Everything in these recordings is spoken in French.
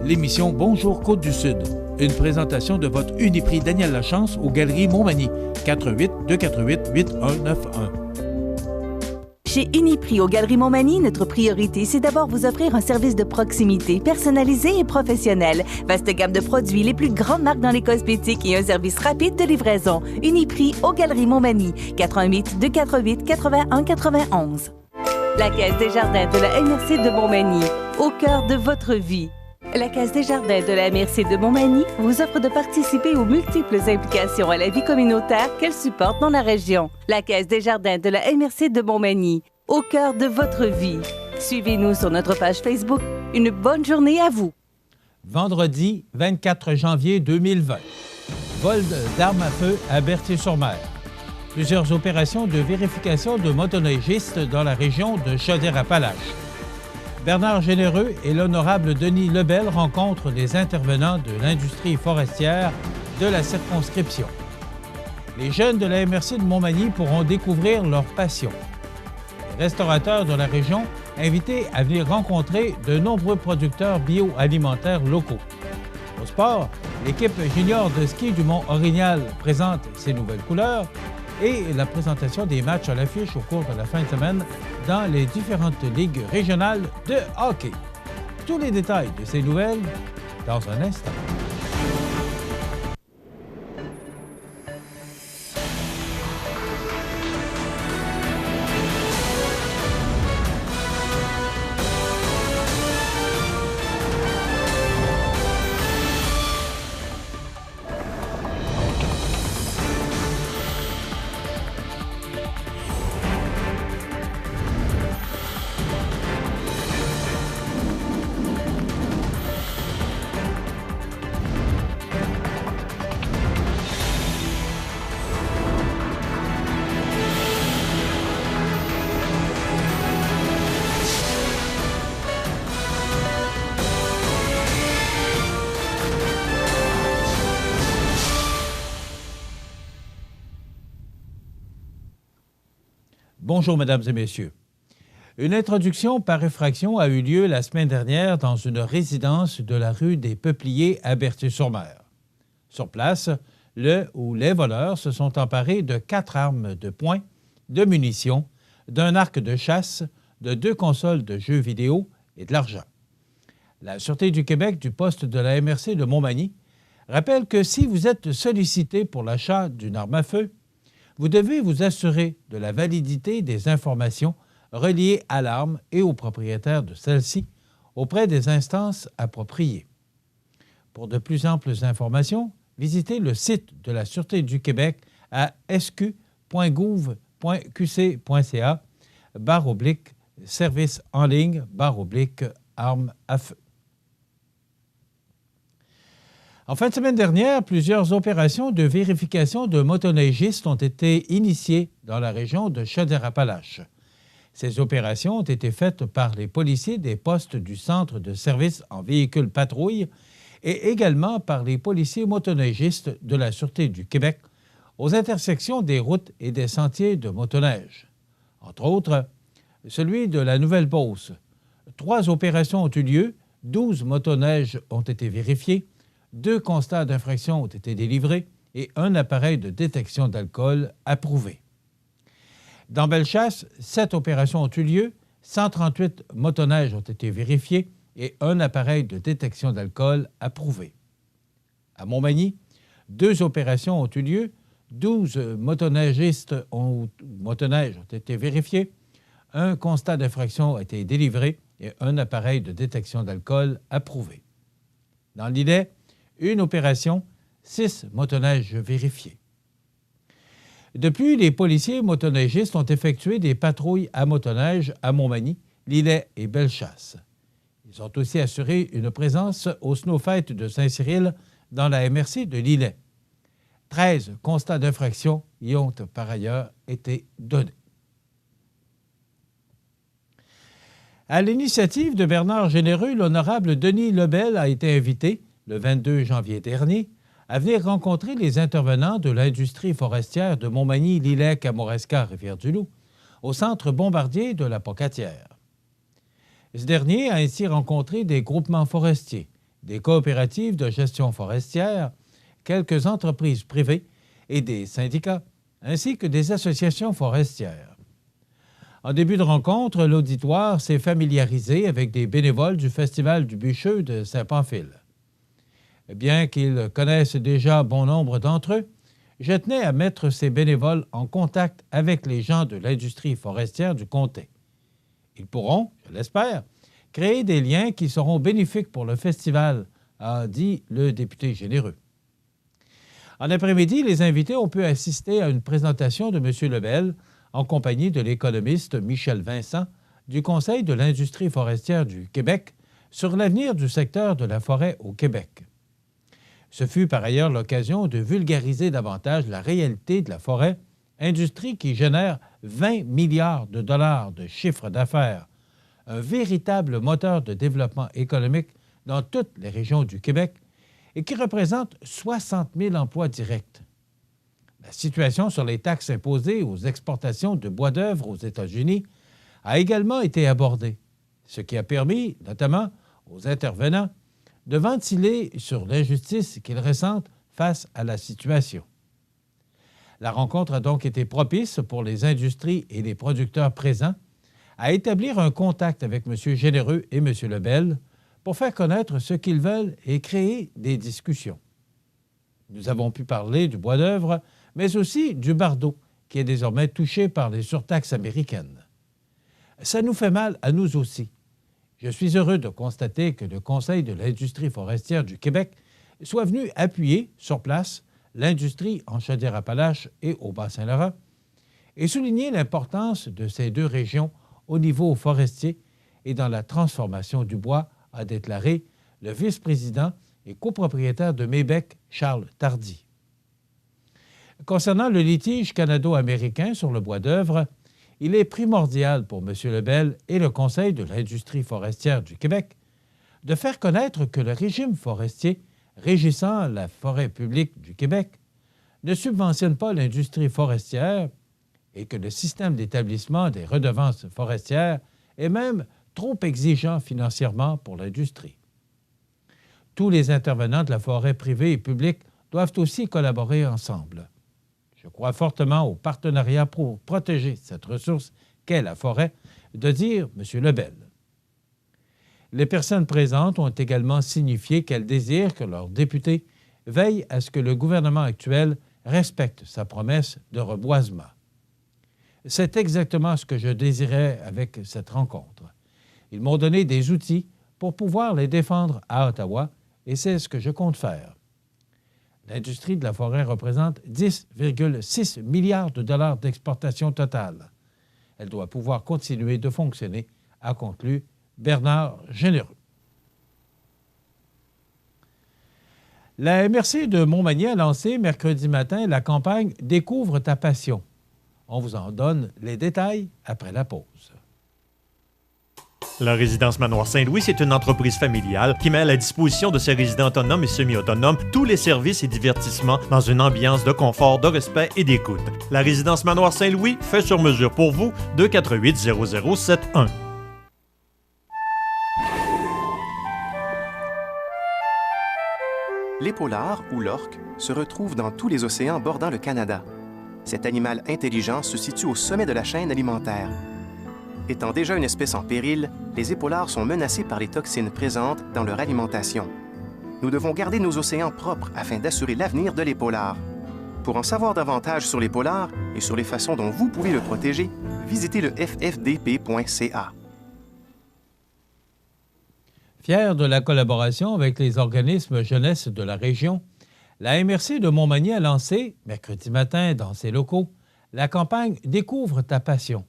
l'émission Bonjour Côte-du-Sud. Une présentation de votre Uniprix Daniel Lachance aux Galeries Montmagny. 418-248-8191. Chez Uniprix aux Galeries Montmagny, notre priorité, c'est d'abord vous offrir un service de proximité, personnalisé et professionnel. Vaste gamme de produits, les plus grandes marques dans les cosmétiques et un service rapide de livraison. Uniprix aux Galeries Montmagny. 418-248-8191. La Caisse des Jardins de la MRC de Montmagny. Au cœur de votre vie. La Caisse des Jardins de la MRC de Montmagny vous offre de participer aux multiples implications à la vie communautaire qu'elle supporte dans la région. La Caisse des Jardins de la MRC de Montmagny, au cœur de votre vie. Suivez-nous sur notre page Facebook. Une bonne journée à vous. Vendredi 24 janvier 2020. Vol d'armes à feu à Berthier-sur-Mer. Plusieurs opérations de vérification de motoneigistes dans la région de Chaudière-Appalaches. Bernard Généreux et l'honorable Denis Lebel rencontrent des intervenants de l'industrie forestière de la circonscription. Les jeunes de la MRC de Montmagny pourront découvrir leur passion. Les restaurateurs de la région invités à venir rencontrer de nombreux producteurs bioalimentaires locaux. Au sport, l'équipe junior de ski du Mont-Orignal présente ses nouvelles couleurs et la présentation des matchs à l'affiche au cours de la fin de semaine dans les différentes ligues régionales de hockey. Tous les détails de ces nouvelles dans un instant. Bonjour, mesdames et messieurs. Une introduction par effraction a eu lieu la semaine dernière dans une résidence de la rue des Peupliers à Berthier-sur-Mer. Sur place, le ou les voleurs se sont emparés de 4 armes de poing, de munitions, d'un arc de chasse, de 2 consoles de jeux vidéo et de l'argent. La Sûreté du Québec du poste de la MRC de Montmagny rappelle que si vous êtes sollicité pour l'achat d'une arme à feu, vous devez vous assurer de la validité des informations reliées à l'arme et au propriétaire de celle-ci auprès des instances appropriées. Pour de plus amples informations, visitez le site de la Sûreté du Québec à sq.gouv.qc.ca/service en ligne/armes à feu. En fin de semaine dernière, plusieurs opérations de vérification de motoneigistes ont été initiées dans la région de Chaudière-Appalaches. Ces opérations ont été faites par les policiers des postes du Centre de services en véhicules patrouille et également par les policiers motoneigistes de la Sûreté du Québec aux intersections des routes et des sentiers de motoneige. Entre autres, celui de la Nouvelle-Beauce. 3 opérations ont eu lieu, 12 motoneiges ont été vérifiées, 2 constats d'infraction ont été délivrés et un appareil de détection d'alcool approuvé. Dans Bellechasse, 7 opérations ont eu lieu, 138 motoneiges ont été vérifiés et un appareil de détection d'alcool approuvé. À Montmagny, 2 opérations ont eu lieu, 12 motoneiges ont été vérifiés, un constat d'infraction a été délivré et un appareil de détection d'alcool approuvé. Dans l'Îlet, 1 opération, 6 motoneiges vérifiés. Depuis, les policiers motoneigistes ont effectué des patrouilles à motoneige à Montmagny, l'Îlet et Bellechasse. Ils ont aussi assuré une présence au Snowfight de Saint-Cyril dans la MRC de l'Îlet. 13 constats d'infraction y ont par ailleurs été donnés. À l'initiative de Bernard Généreux, l'honorable Denis Lebel a été invité, le 22 janvier dernier, à venir rencontrer les intervenants de l'industrie forestière de Montmagny, Lillec, Kamouraska, Rivière-du-Loup, au centre Bombardier de la Pocatière. Ce dernier a ainsi rencontré des groupements forestiers, des coopératives de gestion forestière, quelques entreprises privées et des syndicats, ainsi que des associations forestières. En début de rencontre, l'auditoire s'est familiarisé avec des bénévoles du Festival du Bûcheux de Saint-Pamphile. Bien qu'ils connaissent déjà bon nombre d'entre eux, je tenais à mettre ces bénévoles en contact avec les gens de l'industrie forestière du comté. Ils pourront, je l'espère, créer des liens qui seront bénéfiques pour le festival, a dit le député généreux. En après-midi, les invités ont pu assister à une présentation de M. Lebel en compagnie de l'économiste Michel Vincent du Conseil de l'industrie forestière du Québec sur l'avenir du secteur de la forêt au Québec. Ce fut par ailleurs l'occasion de vulgariser davantage la réalité de la forêt, industrie qui génère 20 milliards de dollars de chiffre d'affaires, un véritable moteur de développement économique dans toutes les régions du Québec et qui représente 60 000 emplois directs. La situation sur les taxes imposées aux exportations de bois d'œuvre aux États-Unis a également été abordée, ce qui a permis, notamment aux intervenants, de ventiler sur l'injustice qu'ils ressentent face à la situation. La rencontre a donc été propice pour les industries et les producteurs présents à établir un contact avec M. Généreux et M. Lebel pour faire connaître ce qu'ils veulent et créer des discussions. Nous avons pu parler du bois d'œuvre, mais aussi du bardeau, qui est désormais touché par les surtaxes américaines. Ça nous fait mal à nous aussi. Je suis heureux de constater que le Conseil de l'industrie forestière du Québec soit venu appuyer sur place l'industrie en Chaudière-Appalaches et au Bas-Saint-Laurent et souligner l'importance de ces deux régions au niveau forestier et dans la transformation du bois, a déclaré le vice-président et copropriétaire de Mébec, Charles Tardy. Concernant le litige canado-américain sur le bois d'œuvre, il est primordial pour M. Lebel et le Conseil de l'industrie forestière du Québec de faire connaître que le régime forestier régissant la forêt publique du Québec ne subventionne pas l'industrie forestière et que le système d'établissement des redevances forestières est même trop exigeant financièrement pour l'industrie. Tous les intervenants de la forêt privée et publique doivent aussi collaborer ensemble. Je crois fortement au partenariat pour protéger cette ressource qu'est la forêt, de dire M. Lebel. Les personnes présentes ont également signifié qu'elles désirent que leurs députés veillent à ce que le gouvernement actuel respecte sa promesse de reboisement. C'est exactement ce que je désirais avec cette rencontre. Ils m'ont donné des outils pour pouvoir les défendre à Ottawa et c'est ce que je compte faire. L'industrie de la forêt représente 10,6 milliards de dollars d'exportation totale. Elle doit pouvoir continuer de fonctionner, a conclu Bernard Généreux. La MRC de Montmagny a lancé mercredi matin la campagne « Découvre ta passion ». On vous en donne les détails après la pause. La résidence Manoir Saint-Louis, c'est une entreprise familiale qui met à la disposition de ses résidents autonomes et semi-autonomes tous les services et divertissements dans une ambiance de confort, de respect et d'écoute. La résidence Manoir Saint-Louis fait sur mesure pour vous, 248-0071. L'épaulard, ou l'orque, se retrouve dans tous les océans bordant le Canada. Cet animal intelligent se situe au sommet de la chaîne alimentaire. Étant déjà une espèce en péril, les épaulards sont menacés par les toxines présentes dans leur alimentation. Nous devons garder nos océans propres afin d'assurer l'avenir de l'épaulard. Pour en savoir davantage sur l'épaulard et sur les façons dont vous pouvez le protéger, visitez le ffdp.ca. Fier de la collaboration avec les organismes jeunesse de la région, la MRC de Montmagny a lancé, mercredi matin dans ses locaux, la campagne « Découvre ta passion »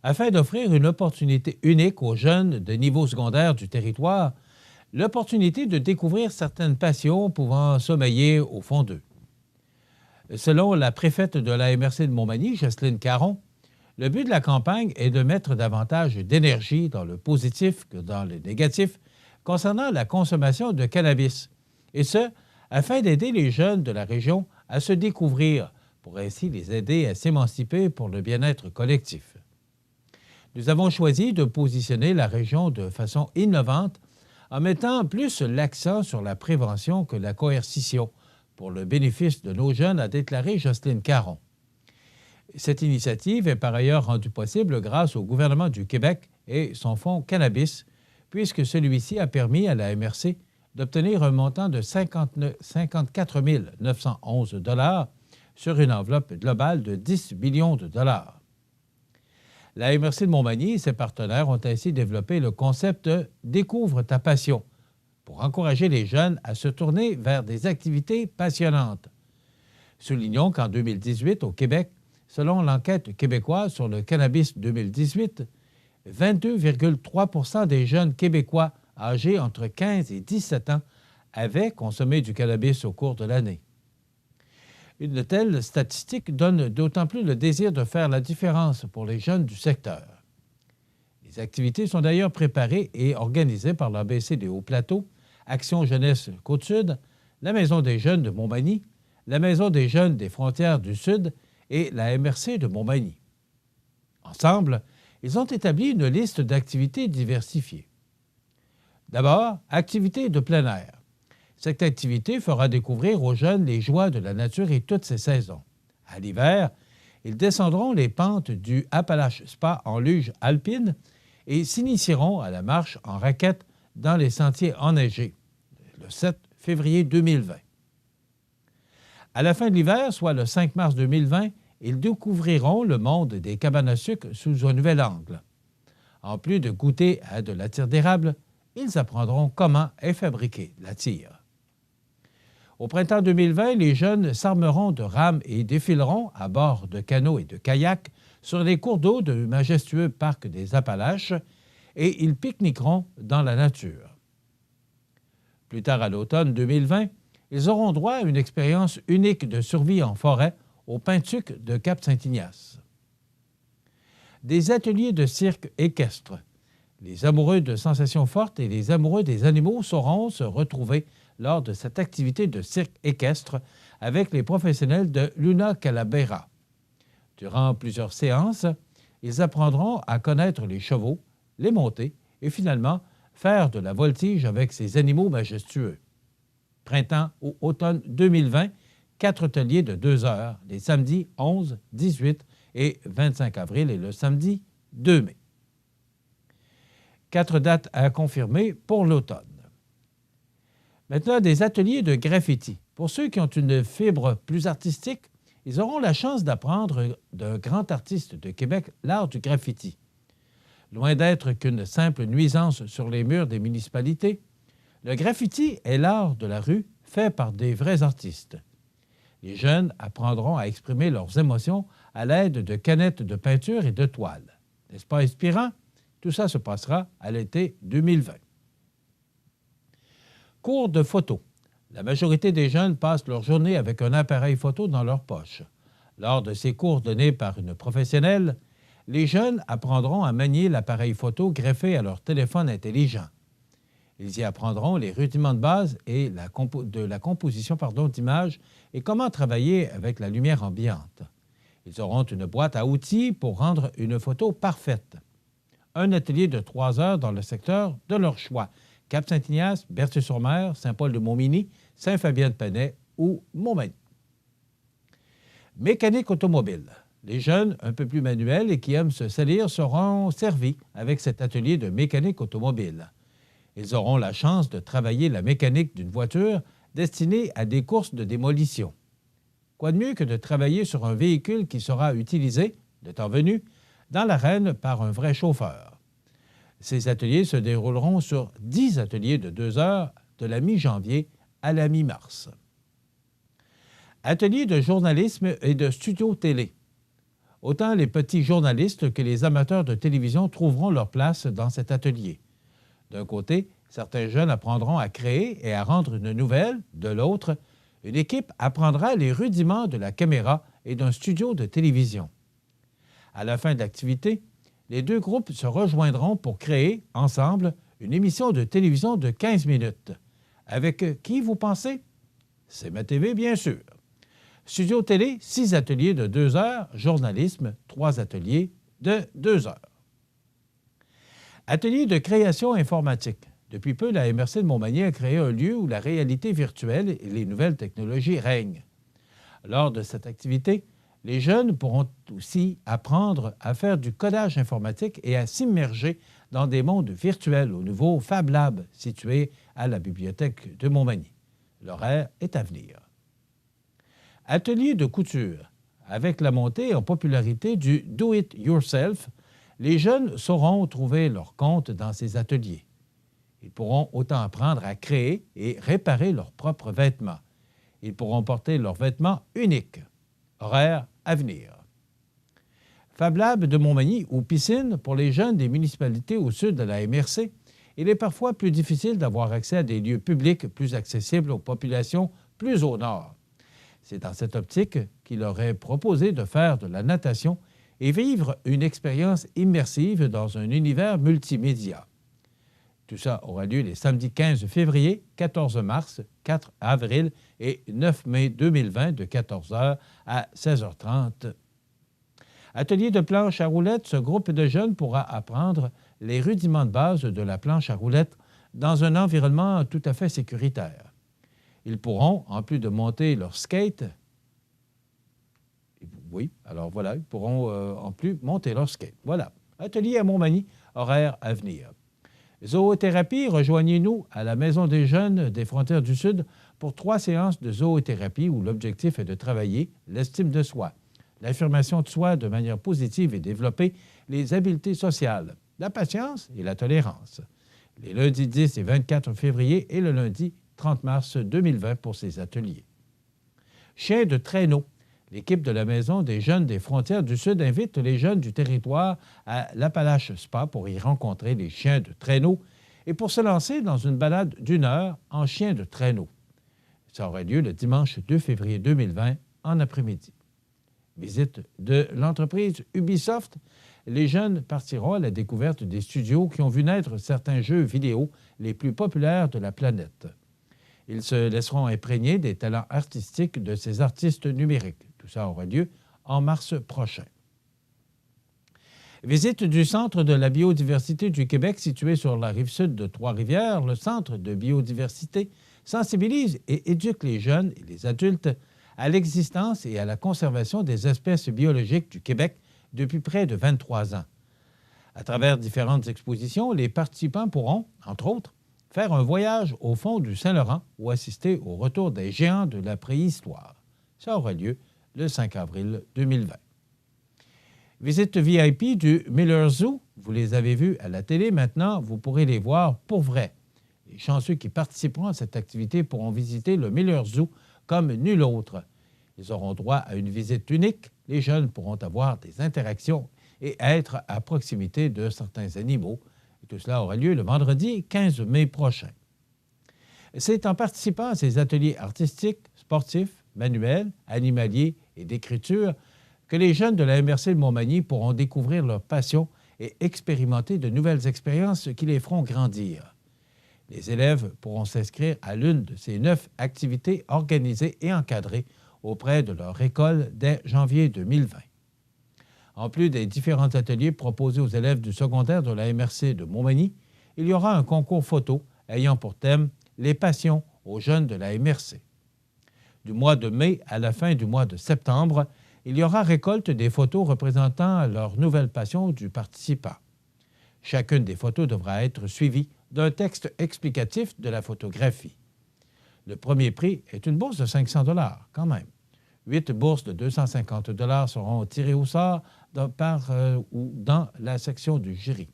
afin d'offrir une opportunité unique aux jeunes de niveau secondaire du territoire, l'opportunité de découvrir certaines passions pouvant sommeiller au fond d'eux. Selon la préfète de la MRC de Montmagny, Jocelyne Caron, le but de la campagne est de mettre davantage d'énergie dans le positif que dans le négatif concernant la consommation de cannabis, et ce, afin d'aider les jeunes de la région à se découvrir, pour ainsi les aider à s'émanciper pour le bien-être collectif. Nous avons choisi de positionner la région de façon innovante en mettant plus l'accent sur la prévention que la coercition, pour le bénéfice de nos jeunes, a déclaré Jocelyne Caron. Cette initiative est par ailleurs rendue possible grâce au gouvernement du Québec et son fonds Cannabis, puisque celui-ci a permis à la MRC d'obtenir un montant de 54 911 $ sur une enveloppe globale de 10 millions de dollars. La MRC de Montmagny et ses partenaires ont ainsi développé le concept « Découvre ta passion » pour encourager les jeunes à se tourner vers des activités passionnantes. Soulignons qu'en 2018, au Québec, selon l'enquête québécoise sur le cannabis 2018, 22,3 % des jeunes Québécois âgés entre 15 et 17 ans avaient consommé du cannabis au cours de l'année. Une telle statistique donne d'autant plus le désir de faire la différence pour les jeunes du secteur. Les activités sont d'ailleurs préparées et organisées par l'ABC des Hauts-Plateaux, Action Jeunesse Côte-Sud, la Maison des jeunes de Montmagny, la Maison des jeunes des Frontières du Sud et la MRC de Montmagny. Ensemble, ils ont établi une liste d'activités diversifiées. D'abord, activités de plein air. Cette activité fera découvrir aux jeunes les joies de la nature et toutes ses saisons. À l'hiver, ils descendront les pentes du Appalache Spa en luge alpine et s'initieront à la marche en raquette dans les sentiers enneigés, le 7 février 2020. À la fin de l'hiver, soit le 5 mars 2020, ils découvriront le monde des cabanes à sucre sous un nouvel angle. En plus de goûter à de la tire d'érable, ils apprendront comment est fabriquée la tire. Au printemps 2020, les jeunes s'armeront de rames et défileront à bord de canots et de kayaks sur les cours d'eau du majestueux parc des Appalaches et ils pique-niqueront dans la nature. Plus tard à l'automne 2020, ils auront droit à une expérience unique de survie en forêt au Pintuc de Cap-Saint-Ignace. Des ateliers de cirque équestre. Les amoureux de sensations fortes et les amoureux des animaux sauront se retrouver lors de cette activité de cirque équestre avec les professionnels de Luna Calavera. Durant plusieurs séances, ils apprendront à connaître les chevaux, les monter et finalement faire de la voltige avec ces animaux majestueux. Printemps ou automne 2020, 4 ateliers de 2 heures, les samedis 11, 18 et 25 avril et le samedi 2 mai. 4 dates à confirmer pour l'automne. Maintenant, des ateliers de graffiti. Pour ceux qui ont une fibre plus artistique, ils auront la chance d'apprendre d'un grand artiste de Québec l'art du graffiti. Loin d'être qu'une simple nuisance sur les murs des municipalités, le graffiti est l'art de la rue fait par des vrais artistes. Les jeunes apprendront à exprimer leurs émotions à l'aide de canettes de peinture et de toiles. N'est-ce pas inspirant? Tout ça se passera à l'été 2020. Cours de photo. La majorité des jeunes passent leur journée avec un appareil photo dans leur poche. Lors de ces cours donnés par une professionnelle, les jeunes apprendront à manier l'appareil photo greffé à leur téléphone intelligent. Ils y apprendront les rudiments de base et de la composition d'images et comment travailler avec la lumière ambiante. Ils auront une boîte à outils pour rendre une photo parfaite. Un atelier de 3 heures dans le secteur de leur choix, Cap-Saint-Ignace, Berthier-sur-Mer, Saint-Paul-de-Montmagny, Saint-Fabien-de-Penay ou Montmagny. Mécanique automobile. Les jeunes un peu plus manuels et qui aiment se salir seront servis avec cet atelier de mécanique automobile. Ils auront la chance de travailler la mécanique d'une voiture destinée à des courses de démolition. Quoi de mieux que de travailler sur un véhicule qui sera utilisé, le temps venu, dans l'arène par un vrai chauffeur. Ces ateliers se dérouleront sur 10 ateliers de 2 heures de la mi-janvier à la mi-mars. Ateliers de journalisme et de studio télé. Autant les petits journalistes que les amateurs de télévision trouveront leur place dans cet atelier. D'un côté, certains jeunes apprendront à créer et à rendre une nouvelle. De l'autre, une équipe apprendra les rudiments de la caméra et d'un studio de télévision. À la fin de l'activité, les 2 groupes se rejoindront pour créer, ensemble, une émission de télévision de 15 minutes. Avec qui, vous pensez? C'est ma TV, bien sûr. Studio télé, 6 ateliers de 2 heures. Journalisme, 3 ateliers de 2 heures. Atelier de création informatique. Depuis peu, la MRC de Montmagny a créé un lieu où la réalité virtuelle et les nouvelles technologies règnent. Lors de cette activité, les jeunes pourront aussi apprendre à faire du codage informatique et à s'immerger dans des mondes virtuels au nouveau Fab Lab situé à la bibliothèque de Montmagny. L'horaire est à venir. Atelier de couture. Avec la montée en popularité du « do-it-yourself », les jeunes sauront trouver leur compte dans ces ateliers. Ils pourront autant apprendre à créer et réparer leurs propres vêtements. Ils pourront porter leurs vêtements uniques. Horaire à venir. Fab Lab de Montmagny ou piscine pour les jeunes des municipalités au sud de la MRC, il est parfois plus difficile d'avoir accès à des lieux publics plus accessibles aux populations plus au nord. C'est dans cette optique qu'il aurait proposé de faire de la natation et vivre une expérience immersive dans un univers multimédia. Tout ça aura lieu les samedis 15 février, 14 mars, 4 avril et 9 mai 2020 de 14h à 16h30. Atelier de planche à roulettes, ce groupe de jeunes pourra apprendre les rudiments de base de la planche à roulettes dans un environnement tout à fait sécuritaire. Ils pourront, en plus de monter leur skate, ils pourront en plus monter leur skate. Voilà. Atelier à Montmagny, horaire à venir. Zoothérapie, rejoignez-nous à la Maison des jeunes des Frontières du Sud pour 3 séances de zoothérapie où l'objectif est de travailler l'estime de soi, l'affirmation de soi de manière positive et développer les habiletés sociales, la patience et la tolérance. Les lundis 10 et 24 février et le lundi 30 mars 2020 pour ces ateliers. Chien de traîneau. L'équipe de la Maison des jeunes des Frontières du Sud invite les jeunes du territoire à l'Appalache Spa pour y rencontrer les chiens de traîneau et pour se lancer dans une balade d'1 heure en chien de traîneau. Ça aura lieu le dimanche 2 février 2020 en après-midi. Visite de l'entreprise Ubisoft. Les jeunes partiront à la découverte des studios qui ont vu naître certains jeux vidéo les plus populaires de la planète. Ils se laisseront imprégner des talents artistiques de ces artistes numériques. Tout ça aura lieu en mars prochain. Visite du Centre de la biodiversité du Québec situé sur la rive-sud de Trois-Rivières. Le Centre de biodiversité sensibilise et éduque les jeunes et les adultes à l'existence et à la conservation des espèces biologiques du Québec depuis près de 23 ans. À travers différentes expositions, les participants pourront, entre autres, faire un voyage au fond du Saint-Laurent ou assister au retour des géants de la préhistoire. Ça aura lieu le 5 avril 2020. Visite VIP du Miller Zoo. Vous les avez vus à la télé. Maintenant, vous pourrez les voir pour vrai. Les chanceux qui participeront à cette activité pourront visiter le Miller Zoo comme nul autre. Ils auront droit à une visite unique. Les jeunes pourront avoir des interactions et être à proximité de certains animaux. Et tout cela aura lieu le vendredi 15 mai prochain. C'est en participant à ces ateliers artistiques, sportifs, manuels, animaliers et d'écriture que les jeunes de la MRC de Montmagny pourront découvrir leur passion et expérimenter de nouvelles expériences qui les feront grandir. Les élèves pourront s'inscrire à l'une de ces 9 activités organisées et encadrées auprès de leur école dès janvier 2020. En plus des différents ateliers proposés aux élèves du secondaire de la MRC de Montmagny, il y aura un concours photo ayant pour thème « Les passions aux jeunes de la MRC ». Du mois de mai à la fin du mois de septembre, il y aura récolte des photos représentant leur nouvelle passion du participant. Chacune des photos devra être suivie d'un texte explicatif de la photographie. Le premier prix est une bourse de 500 $ quand même. 8 bourses de 250 $ seront tirées au sort ou dans la section du jury.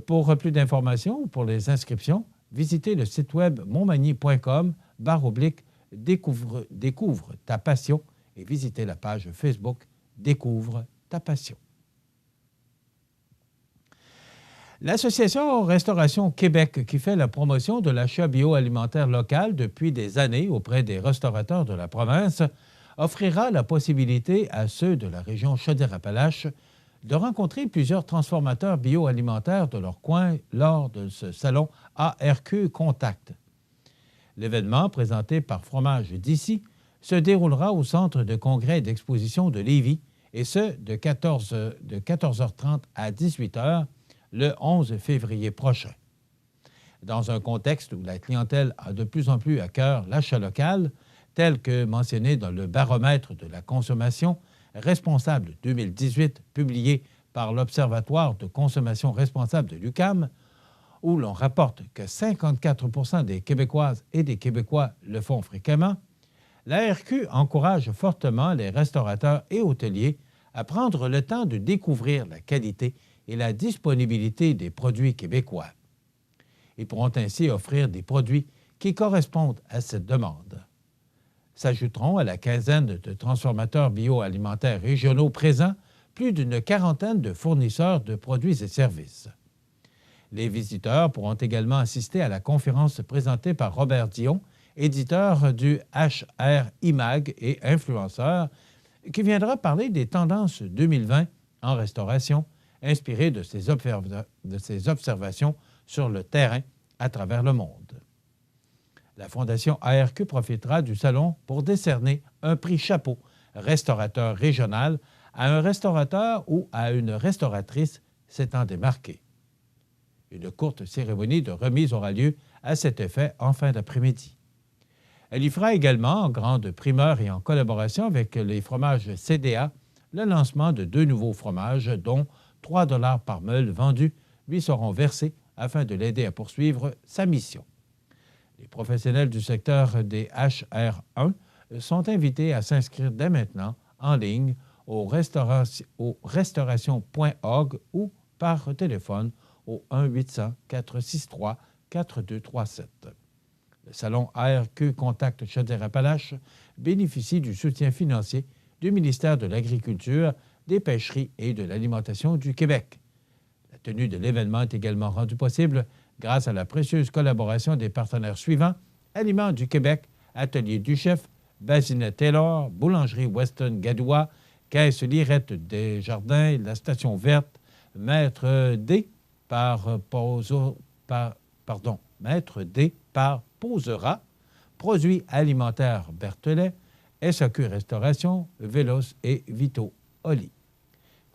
Pour plus d'informations ou pour les inscriptions, visitez le site web montmagny.com/découvre ta passion et visitez la page Facebook Découvre ta passion. L'Association Restauration Québec, qui fait la promotion de l'achat bioalimentaire local depuis des années auprès des restaurateurs de la province, offrira la possibilité à ceux de la région Chaudière-Appalaches de rencontrer plusieurs transformateurs bioalimentaires de leur coin lors de ce salon ARQ Contact. L'événement, présenté par Fromage d'ici, se déroulera au Centre de congrès et d'exposition de Lévis, et ce, de 14h30 à 18h, le 11 février prochain. Dans un contexte où la clientèle a de plus en plus à cœur l'achat local, tel que mentionné dans le baromètre de la consommation responsable 2018 publié par l'Observatoire de consommation responsable de l'UQAM, où l'on rapporte que 54 des Québécoises et des Québécois le font fréquemment, l'ARQ encourage fortement les restaurateurs et hôteliers à prendre le temps de découvrir la qualité et la disponibilité des produits québécois. Ils pourront ainsi offrir des produits qui correspondent à cette demande. S'ajouteront à la quinzaine de transformateurs bioalimentaires régionaux présents plus d'une quarantaine de fournisseurs de produits et services. Les visiteurs pourront également assister à la conférence présentée par Robert Dion, éditeur du HR IMAG et influenceur, qui viendra parler des tendances 2020 en restauration, inspirées de ses observations sur le terrain à travers le monde. La Fondation ARQ profitera du salon pour décerner un prix chapeau restaurateur régional à un restaurateur ou à une restauratrice s'étant démarqué. Une courte cérémonie de remise aura lieu à cet effet en fin d'après-midi. Elle y fera également, en grande primeur et en collaboration avec les fromages CDA, le lancement de 2 nouveaux fromages, dont 3 $ par meule vendus lui seront versés afin de l'aider à poursuivre sa mission. Les professionnels du secteur des HR1 sont invités à s'inscrire dès maintenant en ligne au restauration.org ou par téléphone au 1-800-463-4237. Le salon ARQ Contact Chaudière-Appalaches bénéficie du soutien financier du ministère de l'Agriculture, des Pêcheries et de l'Alimentation du Québec. La tenue de l'événement est également rendue possible grâce à la précieuse collaboration des partenaires suivants: Aliments du Québec, Atelier du Chef, Bassinet Taylor, Boulangerie Weston Gadois, Caisse Lirette des Jardins, la Station Verte, Maître D par Posera, Produits alimentaires Berthelet, SAQ Restauration, Vélos et Vito Oli.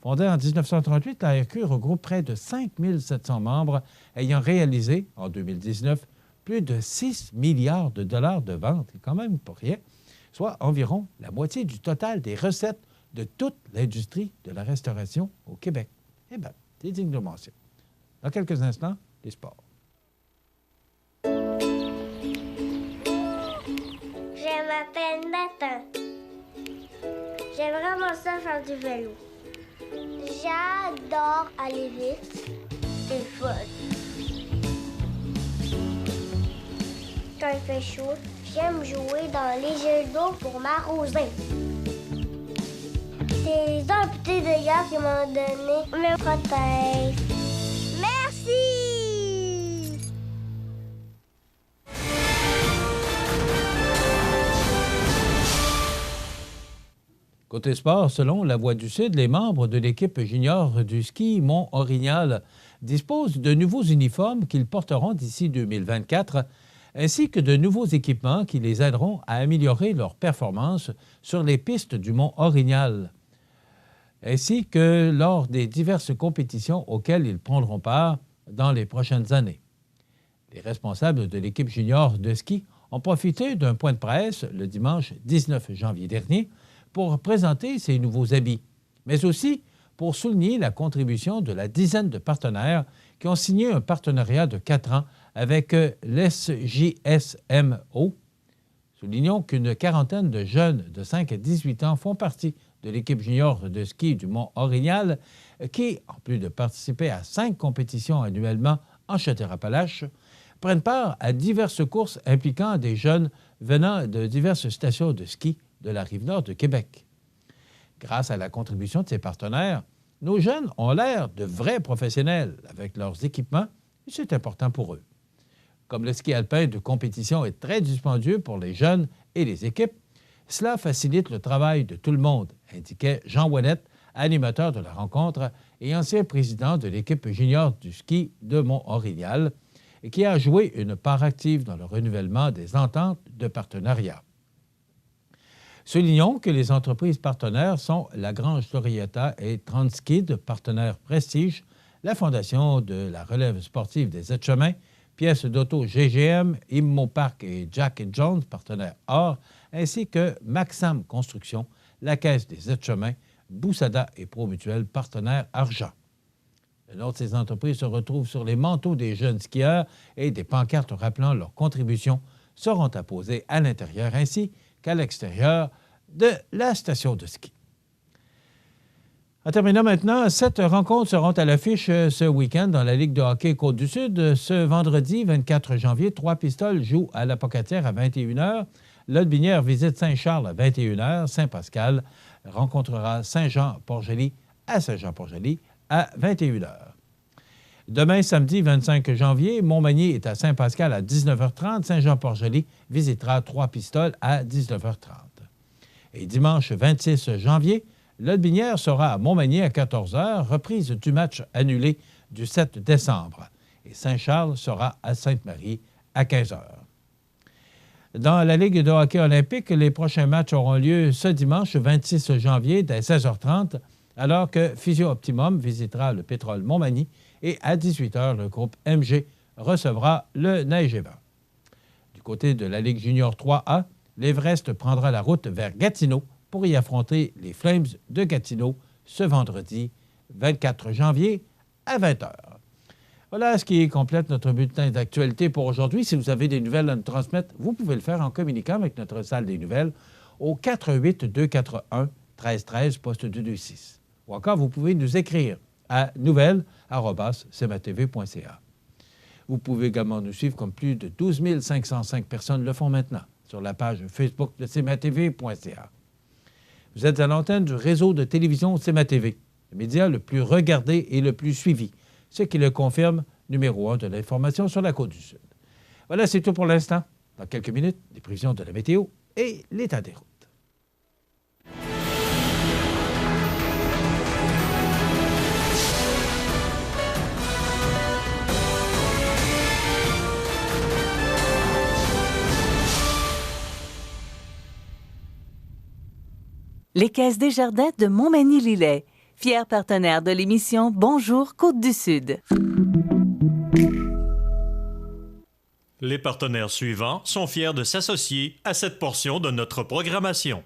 Fondée en 1938, l'ARQ regroupe près de 5 700 membres ayant réalisé, en 2019, plus de 6 milliards de dollars de ventes, et quand même pas rien, soit environ la moitié du total des recettes de toute l'industrie de la restauration au Québec. Eh bien, c'est digne de mention. Dans quelques instants, les sports. Je m'appelle Nathan. J'aime vraiment ça faire du vélo. J'adore aller vite. C'est fun. Quand il fait chaud, j'aime jouer dans les jeux d'eau pour m'arroser. C'est les amputés de gars qui m'ont donné me protègent. Merci! Côté sport, selon La Voix du Sud, les membres de l'équipe junior du ski Mont-Orignal disposent de nouveaux uniformes qu'ils porteront d'ici 2024, ainsi que de nouveaux équipements qui les aideront à améliorer leur performance sur les pistes du Mont-Orignal, ainsi que lors des diverses compétitions auxquelles ils prendront part dans les prochaines années. Les responsables de l'équipe junior de ski ont profité d'un point de presse le dimanche 19 janvier dernier pour présenter ces nouveaux habits, mais aussi pour souligner la contribution de la dizaine de partenaires qui ont signé un partenariat de 4 ans avec l'SJSMO. Soulignons qu'une quarantaine de jeunes de 5 à 18 ans font partie de l'équipe junior de ski du Mont-Orignal qui, en plus de participer à 5 compétitions annuellement en Chaudière-Appalaches, prennent part à diverses courses impliquant des jeunes venant de diverses stations de ski de la Rive-Nord de Québec. Grâce à la contribution de ces partenaires, nos jeunes ont l'air de vrais professionnels avec leurs équipements et c'est important pour eux. Comme le ski alpin de compétition est très dispendieux pour les jeunes et les équipes, cela facilite le travail de tout le monde, indiquait Jean Ouellette, animateur de la rencontre et ancien président de l'équipe junior du ski de Mont-Orignal, et qui a joué une part active dans le renouvellement des ententes de partenariat. Soulignons que les entreprises partenaires sont la Grange Glorietta et Transkid, partenaires Prestige, la Fondation de la relève sportive des Aides-Chemins, pièces d'auto GGM, Immopark et Jack & Jones, partenaire or, ainsi que Maxam Construction, la Caisse des aides-chemins, Boussada et Promutuel, partenaire argent. Le nom de ces entreprises se retrouve sur les manteaux des jeunes skieurs et des pancartes rappelant leur contribution seront apposées à l'intérieur ainsi qu'à l'extérieur de la station de ski. En terminant maintenant, 7 rencontres seront à l'affiche ce week-end dans la Ligue de hockey Côte-du-Sud. Ce vendredi 24 janvier, 3 Pistoles jouent à l'Apocatière à 21h. Lotbinière visite Saint-Charles à 21h. Saint-Pascal rencontrera Saint-Jean-Port-Joli à Saint-Jean-Port-Joli à 21h. Demain, samedi 25 janvier, Montmagny est à Saint-Pascal à 19h30. Saint-Jean-Port-Joli visitera 3 Pistoles à 19h30. Et dimanche 26 janvier, Lotbinière sera à Montmagny à 14h, reprise du match annulé du 7 décembre. Et Saint-Charles sera à Sainte-Marie à 15h. Dans la Ligue de hockey olympique, les prochains matchs auront lieu ce dimanche 26 janvier dès 16h30, alors que Physio Optimum visitera le Pétrole Montmagny et à 18h, le groupe MG recevra le Neige-Évan. Du côté de la Ligue junior 3A, l'Everest prendra la route vers Gatineau pour y affronter les Flames de Gatineau ce vendredi 24 janvier à 20h. Voilà ce qui complète notre bulletin d'actualité pour aujourd'hui. Si vous avez des nouvelles à nous transmettre, vous pouvez le faire en communiquant avec notre salle des nouvelles au 418-241-1313, poste 226. Ou encore, vous pouvez nous écrire à nouvelles@cmatv.ca. Vous pouvez également nous suivre comme plus de 12 505 personnes le font maintenant sur la page Facebook de cmatv.ca. Vous êtes à l'antenne du réseau de télévision CMA-TV, le média le plus regardé et le plus suivi, ce qui le confirme, numéro 1 de l'information sur la Côte-du-Sud. Voilà, c'est tout pour l'instant. Dans quelques minutes, les prévisions de la météo et l'état des routes. Les Caisses Desjardins de Montmagny-Lillet, fier partenaire de l'émission Bonjour Côte-du-Sud. Les partenaires suivants sont fiers de s'associer à cette portion de notre programmation.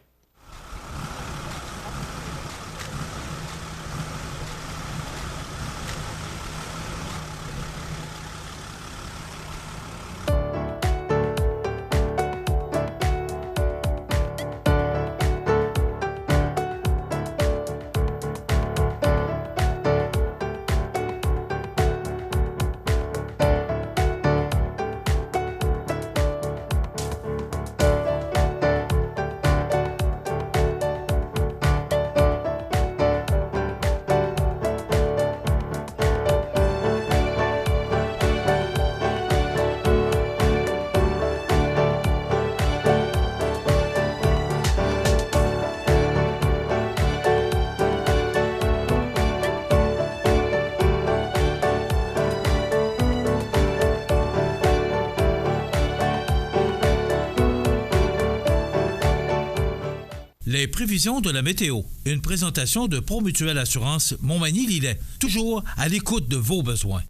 Les prévisions de la météo. Une présentation de Promutuel Assurance Montmagny-Lillet. Toujours à l'écoute de vos besoins.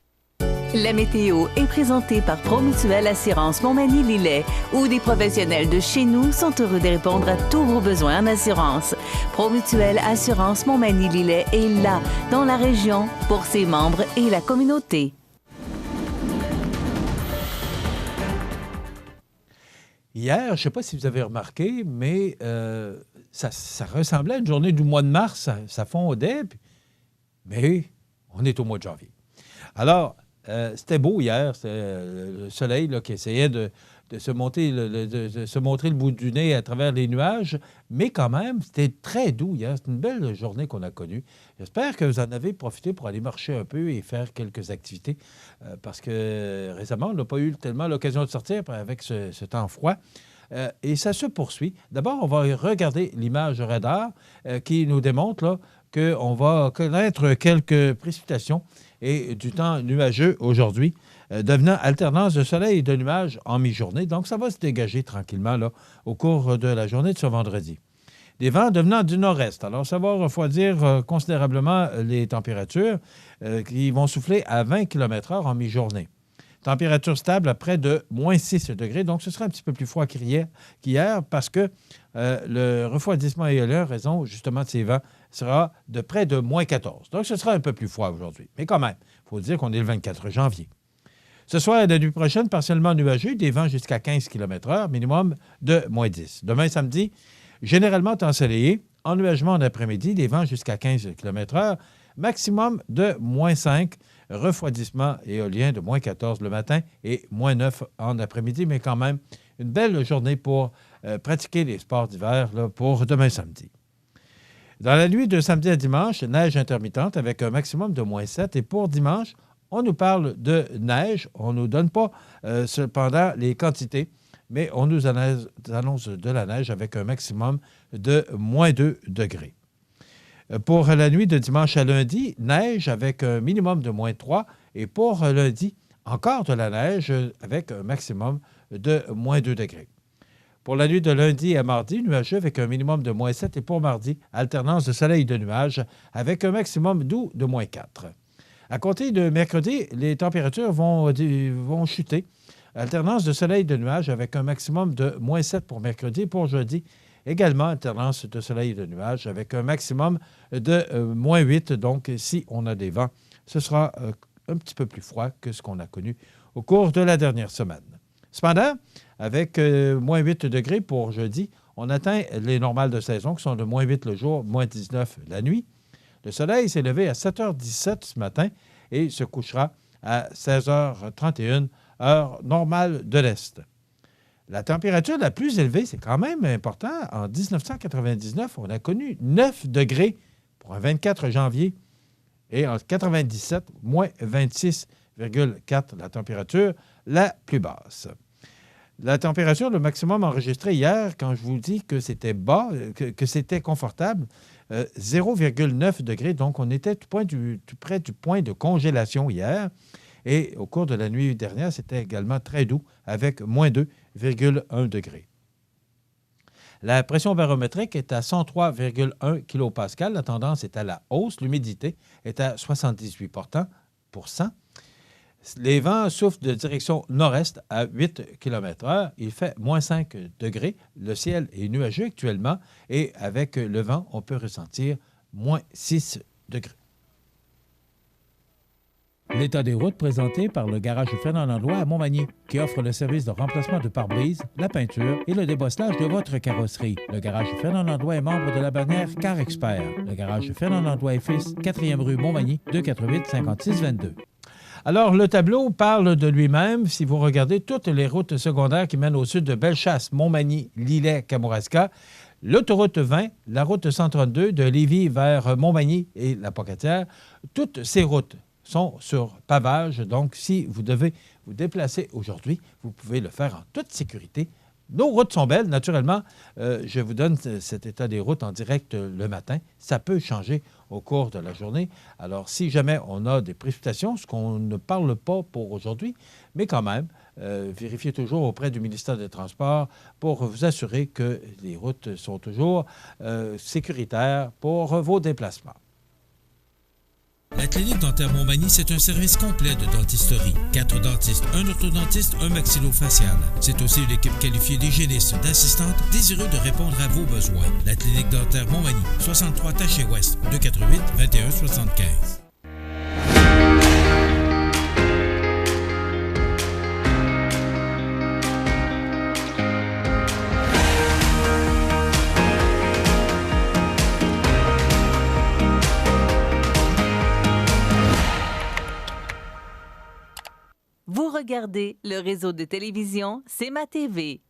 La météo est présentée par Promutuel Assurance Montmagny-Lillet, où des professionnels de chez nous sont heureux de répondre à tous vos besoins en assurance. Promutuel Assurance Montmagny-Lillet est là, dans la région, pour ses membres et la communauté. Hier, je ne sais pas si vous avez remarqué, mais ça ressemblait à une journée du mois de mars. Ça fondait, mais on est au mois de janvier. Alors, c'était beau hier. C'était le soleil là, qui essayait de se montrer le bout du nez à travers les nuages, mais quand même, c'était très doux hier. C'est une belle journée qu'on a connue. J'espère que vous en avez profité pour aller marcher un peu et faire quelques activités, parce que récemment, on n'a pas eu tellement l'occasion de sortir avec ce temps froid. Et ça se poursuit. D'abord, on va regarder l'image radar qui nous démontre là, qu'on va connaître quelques précipitations et du temps nuageux aujourd'hui, devenant alternance de soleil et de nuages en mi-journée. Donc, ça va se dégager tranquillement là, au cours de la journée de ce vendredi. Des vents devenant du nord-est. Alors, ça va refroidir considérablement les températures qui vont souffler à 20 km/h en mi-journée. Température stable à près de moins 6 degrés. Donc, ce sera un petit peu plus froid qu'hier parce que le refroidissement éolien, en raison justement de ces vents, sera de près de moins 14. Donc, ce sera un peu plus froid aujourd'hui. Mais quand même, il faut dire qu'on est le 24 janvier. Ce soir et la nuit prochaine, partiellement nuageux, des vents jusqu'à 15 km/h, minimum de moins 10. Demain, samedi, généralement ensoleillé, ennuagement en après-midi, des vents jusqu'à 15 km/h, maximum de moins 5, refroidissement éolien de moins 14 le matin et moins 9 en après-midi, mais quand même une belle journée pour pratiquer les sports d'hiver là, pour demain samedi. Dans la nuit de samedi à dimanche, neige intermittente avec un maximum de moins 7 et pour dimanche, on nous parle de neige, on ne nous donne pas cependant les quantités, mais on nous annonce de la neige avec un maximum de moins 2 degrés. Pour la nuit de dimanche à lundi, neige avec un minimum de moins 3 et pour lundi, encore de la neige avec un maximum de moins 2 degrés. Pour la nuit de lundi à mardi, nuageux avec un minimum de moins 7 et pour mardi, alternance de soleil et de nuages avec un maximum doux de moins 4. À compter de mercredi, les températures vont chuter. Alternance de soleil et de nuages avec un maximum de moins 7 pour mercredi. Pour jeudi, également alternance de soleil et de nuages avec un maximum de moins 8. Donc, si on a des vents, ce sera un petit peu plus froid que ce qu'on a connu au cours de la dernière semaine. Cependant, avec moins 8 degrés pour jeudi, on atteint les normales de saison qui sont de moins 8 le jour, moins 19 la nuit. Le soleil s'est levé à 7h17 ce matin et se couchera à 16h31, heure normale de l'Est. La température la plus élevée, c'est quand même important. En 1999, on a connu 9 degrés pour un 24 janvier et en 1997, moins 26,4 la température la plus basse. La température, le maximum enregistré hier, quand je vous dis que c'était bas, que c'était confortable, 0,9 degrés. Donc, on était tout près du point de congélation hier. Et au cours de la nuit dernière, c'était également très doux avec moins 2,1 degrés. La pression barométrique est à 103,1 kPa. La tendance est à la hausse. L'humidité est à 78%. Les vents soufflent de direction nord-est à 8 km/h. Il fait moins 5 degrés. Le ciel est nuageux actuellement et avec le vent, on peut ressentir moins 6 degrés. L'état des routes présenté par le garage Fernand Landlois à Montmagny, qui offre le service de remplacement de pare-brise, la peinture et le débosselage de votre carrosserie. Le garage Fernand Landlois est membre de la bannière Car Expert. Le garage Fernand Landlois et Fils, 4e rue Montmagny, 248-5622. Alors, le tableau parle de lui-même. Si vous regardez toutes les routes secondaires qui mènent au sud de Bellechasse, Montmagny, Lillet, Kamouraska, l'autoroute 20, la route 132 de Lévis vers Montmagny et la Pocatière, toutes ces routes sont sur pavage. Donc, si vous devez vous déplacer aujourd'hui, vous pouvez le faire en toute sécurité. Nos routes sont belles, naturellement. Je vous donne cet état des routes en direct le matin. Ça peut changer au cours de la journée. Alors, si jamais on a des précipitations, ce qu'on ne parle pas pour aujourd'hui, mais quand même, vérifiez toujours auprès du ministère des Transports pour vous assurer que les routes sont toujours sécuritaires pour vos déplacements. La clinique dentaire Montmagny, c'est un service complet de dentisterie. 4 dentistes, un orthodontiste, un maxillofacial. C'est aussi une équipe qualifiée d'hygiénistes, d'assistantes, désireux de répondre à vos besoins. La clinique dentaire Montmagny, 63 Taché-Ouest, 248-2175. Vous regardez le réseau de télévision C'est ma TV.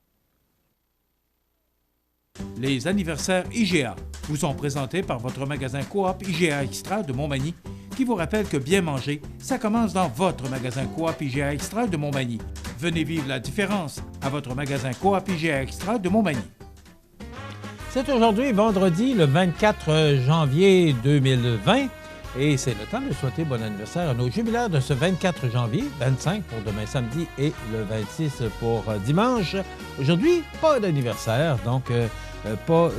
Les anniversaires IGA vous sont présentés par votre magasin Coop IGA Extra de Montmagny, qui vous rappelle que bien manger, ça commence dans votre magasin Coop IGA Extra de Montmagny. Venez vivre la différence à votre magasin Coop IGA Extra de Montmagny. C'est aujourd'hui, vendredi, le 24 janvier 2020. Et c'est le temps de souhaiter bon anniversaire à nos jubilaires de ce 24 janvier, 25 pour demain samedi et le 26 pour dimanche. Aujourd'hui, pas d'anniversaire, donc pas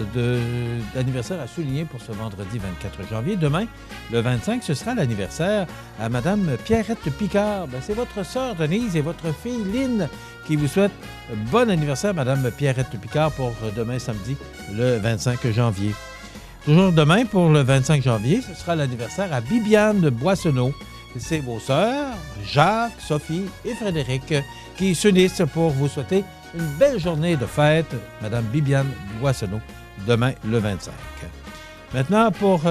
d'anniversaire à souligner pour ce vendredi 24 janvier. Demain, le 25, ce sera l'anniversaire à Mme Pierrette Picard. Ben, c'est votre sœur Denise et votre fille Lynn qui vous souhaitent bon anniversaire, Mme Pierrette Picard, pour demain samedi, le 25 janvier. Toujours demain, pour le 25 janvier, ce sera l'anniversaire à Bibiane Boissonneau. C'est vos sœurs, Jacques, Sophie et Frédéric, qui s'unissent pour vous souhaiter une belle journée de fête, Mme Bibiane Boissonneau, demain, le 25. Maintenant, pour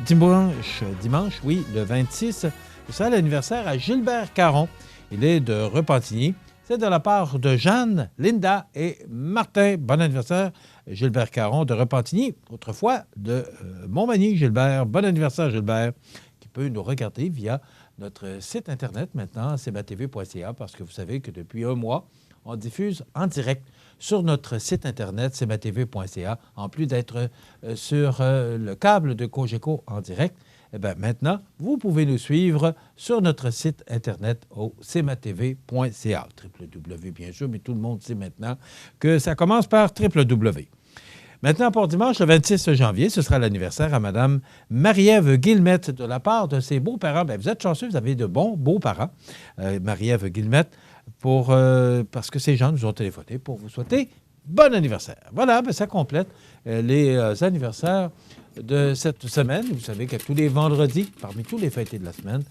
dimanche, oui, le 26, ce sera l'anniversaire à Gilbert Caron. Il est de Repentigny. C'est de la part de Jeanne, Linda et Martin. Bon anniversaire, Gilbert Caron de Repentigny. Autrefois de Montmagny, Gilbert. Bon anniversaire, Gilbert, qui peut nous regarder via notre site Internet maintenant, cmatv.ca, parce que vous savez que depuis un mois, on diffuse en direct sur notre site Internet, cmatv.ca, en plus d'être sur le câble de Cogeco en direct. Eh bien, maintenant, vous pouvez nous suivre sur notre site Internet au cmatv.ca. www, bien sûr, mais tout le monde sait maintenant que ça commence par www. Maintenant, pour dimanche, le 26 janvier, ce sera l'anniversaire à Mme Marie-Ève Guillemette de la part de ses beaux-parents. Bien, vous êtes chanceux, vous avez de bons beaux-parents, Marie-Ève Guillemette, parce que ces gens nous ont téléphoné pour vous souhaiter bon anniversaire. Voilà, bien, ça complète les anniversaires de cette semaine. Vous savez que tous les vendredis, parmi tous les fêtés de la semaine,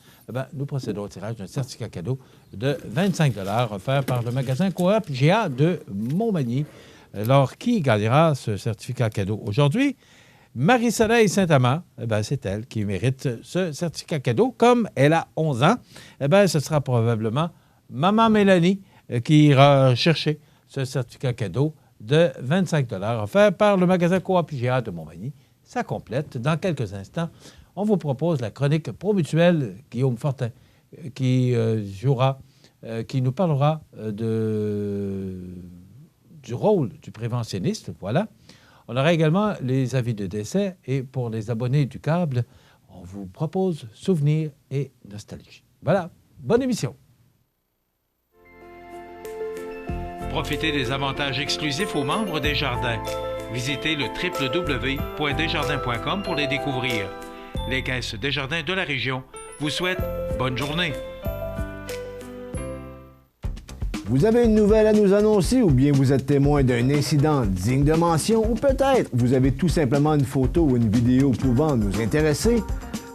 nous procédons au tirage d'un certificat cadeau de 25 $ offert par le magasin Coop GA de Montmagny. Alors, qui gagnera ce certificat cadeau aujourd'hui? Marie-Soleil Saint-Amand, c'est elle qui mérite ce certificat cadeau. Comme elle a 11 ans, ce sera probablement Maman Mélanie qui ira chercher ce certificat cadeau de 25 $ offert par le magasin Coop IGA de Montmagny. Ça complète. Dans quelques instants, on vous propose la chronique Promutuelle Guillaume Fortin qui nous parlera du rôle du préventionniste. Voilà. On aura également les avis de décès et pour les abonnés du câble, on vous propose souvenirs et nostalgie. Voilà. Bonne émission. Profitez des avantages exclusifs aux membres des Jardins. Visitez le www.desjardins.com pour les découvrir. Les caisses Desjardins de la région vous souhaitent bonne journée. Vous avez une nouvelle à nous annoncer ou bien vous êtes témoin d'un incident digne de mention ou peut-être vous avez tout simplement une photo ou une vidéo pouvant nous intéresser?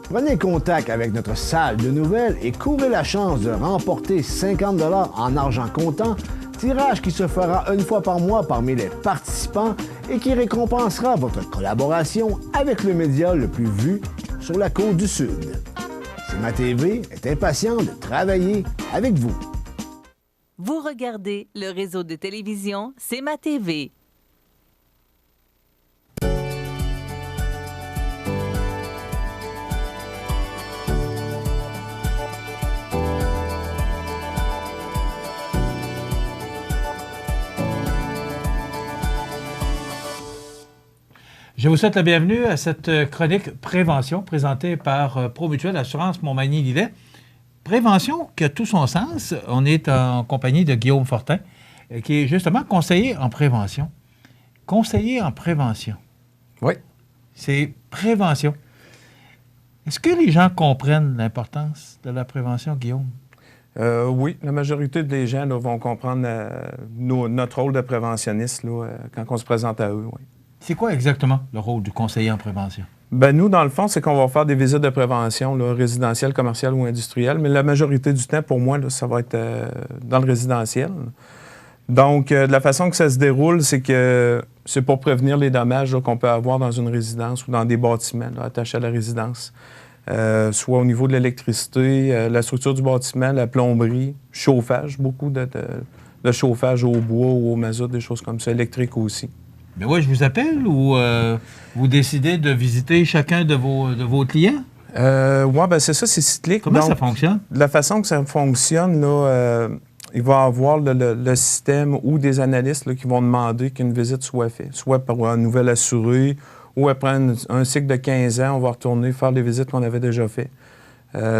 Prenez contact avec notre salle de nouvelles et courez la chance de remporter 50 $ en argent comptant, tirage qui se fera une fois par mois parmi les participants et qui récompensera votre collaboration avec le média le plus vu sur la côte du Sud. CMA-TV est impatient de travailler avec vous. Vous regardez le réseau de télévision CMA-TV. Je vous souhaite la bienvenue à cette chronique Prévention présentée par Promutuelle Assurance Montmagny-Lillet. Prévention qui a tout son sens. On est en compagnie de Guillaume Fortin, qui est justement conseiller en prévention. Conseiller en prévention. Oui. C'est prévention. Est-ce que les gens comprennent l'importance de la prévention, Guillaume? Oui, la majorité des gens là, vont comprendre notre rôle de préventionniste là, quand on se présente à eux. Oui. C'est quoi exactement le rôle du conseiller en prévention? Bien, nous, dans le fond, c'est qu'on va faire des visites de prévention, là, résidentielles, commerciales ou industrielles, mais la majorité du temps, pour moi, là, ça va être dans le résidentiel. Donc, de la façon que ça se déroule, c'est que c'est pour prévenir les dommages là, qu'on peut avoir dans une résidence ou dans des bâtiments là, attachés à la résidence, soit au niveau de l'électricité, la structure du bâtiment, la plomberie, chauffage, beaucoup de chauffage au bois ou au mazout, des choses comme ça, électrique aussi. Mais oui, je vous appelle ou vous décidez de visiter chacun de vos clients? Oui, bien c'est ça, c'est cyclique. Comment donc, ça fonctionne? De la façon que ça fonctionne, là, il va y avoir le système ou des analystes là, qui vont demander qu'une visite soit faite, soit par un nouvel assuré ou après un cycle de 15 ans, on va retourner faire les visites qu'on avait déjà faites.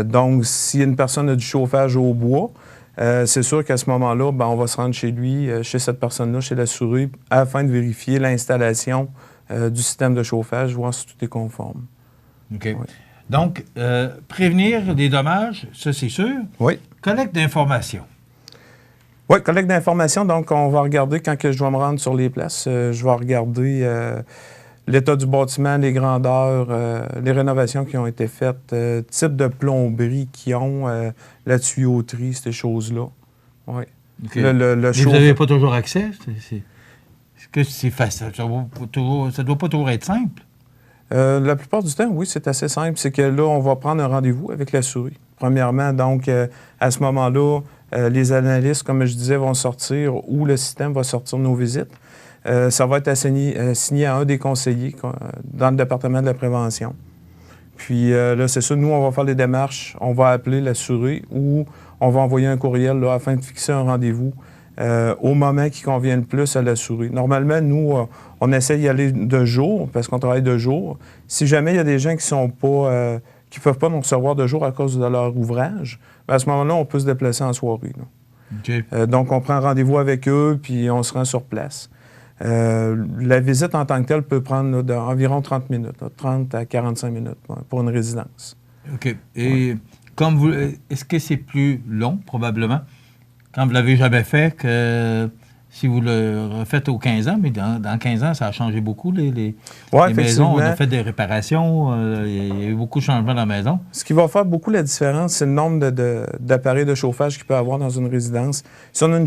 Donc, si une personne a du chauffage au bois, c'est sûr qu'à ce moment-là, ben, on va se rendre chez lui, chez cette personne-là, chez l'assuré, afin de vérifier l'installation du système de chauffage, voir si tout est conforme. OK. Oui. Donc, prévenir des dommages, ça, c'est sûr. Oui. Collecte d'informations. Oui, collecte d'informations. Donc, on va regarder quand que je dois me rendre sur les places. Je vais regarder l'état du bâtiment, les grandeurs, les rénovations qui ont été faites, type de plomberie qu'ils ont, la tuyauterie, ces choses-là. Oui. Okay. Le Mais vous n'avez pas toujours accès? Est-ce que c'est facile? Ça ne doit pas toujours être simple? La plupart du temps, oui, c'est assez simple. C'est que là, on va prendre un rendez-vous avec l'assuré. Premièrement, donc, à ce moment-là, les analystes, comme je disais, vont sortir ou le système va sortir nos visites. Ça va être assigné à un des conseillers dans le département de la prévention. Puis là, c'est ça, nous, on va faire les démarches. On va appeler l'assuré ou on va envoyer un courriel là, afin de fixer un rendez-vous au moment qui convient le plus à l'assuré. Normalement, nous, on essaie d'y aller de jour parce qu'on travaille de jour. Si jamais il y a des gens qui sont pas... qui ne peuvent pas nous recevoir de jour à cause de leur ouvrage, bien, à ce moment-là, on peut se déplacer en soirée. Okay. Donc, on prend rendez-vous avec eux, puis on se rend sur place. La visite en tant que telle peut prendre là, environ 30 minutes, 30 à 45 minutes pour une résidence. OK. Et est-ce que c'est plus long, probablement, quand vous ne l'avez jamais fait, que si vous le refaites aux 15 ans, mais dans 15 ans, ça a changé beaucoup, les maisons. On a fait des réparations, il y a eu beaucoup de changements dans la maison. Ce qui va faire beaucoup la différence, c'est le nombre d'appareils de chauffage qu'il peut y avoir dans une résidence. Si on a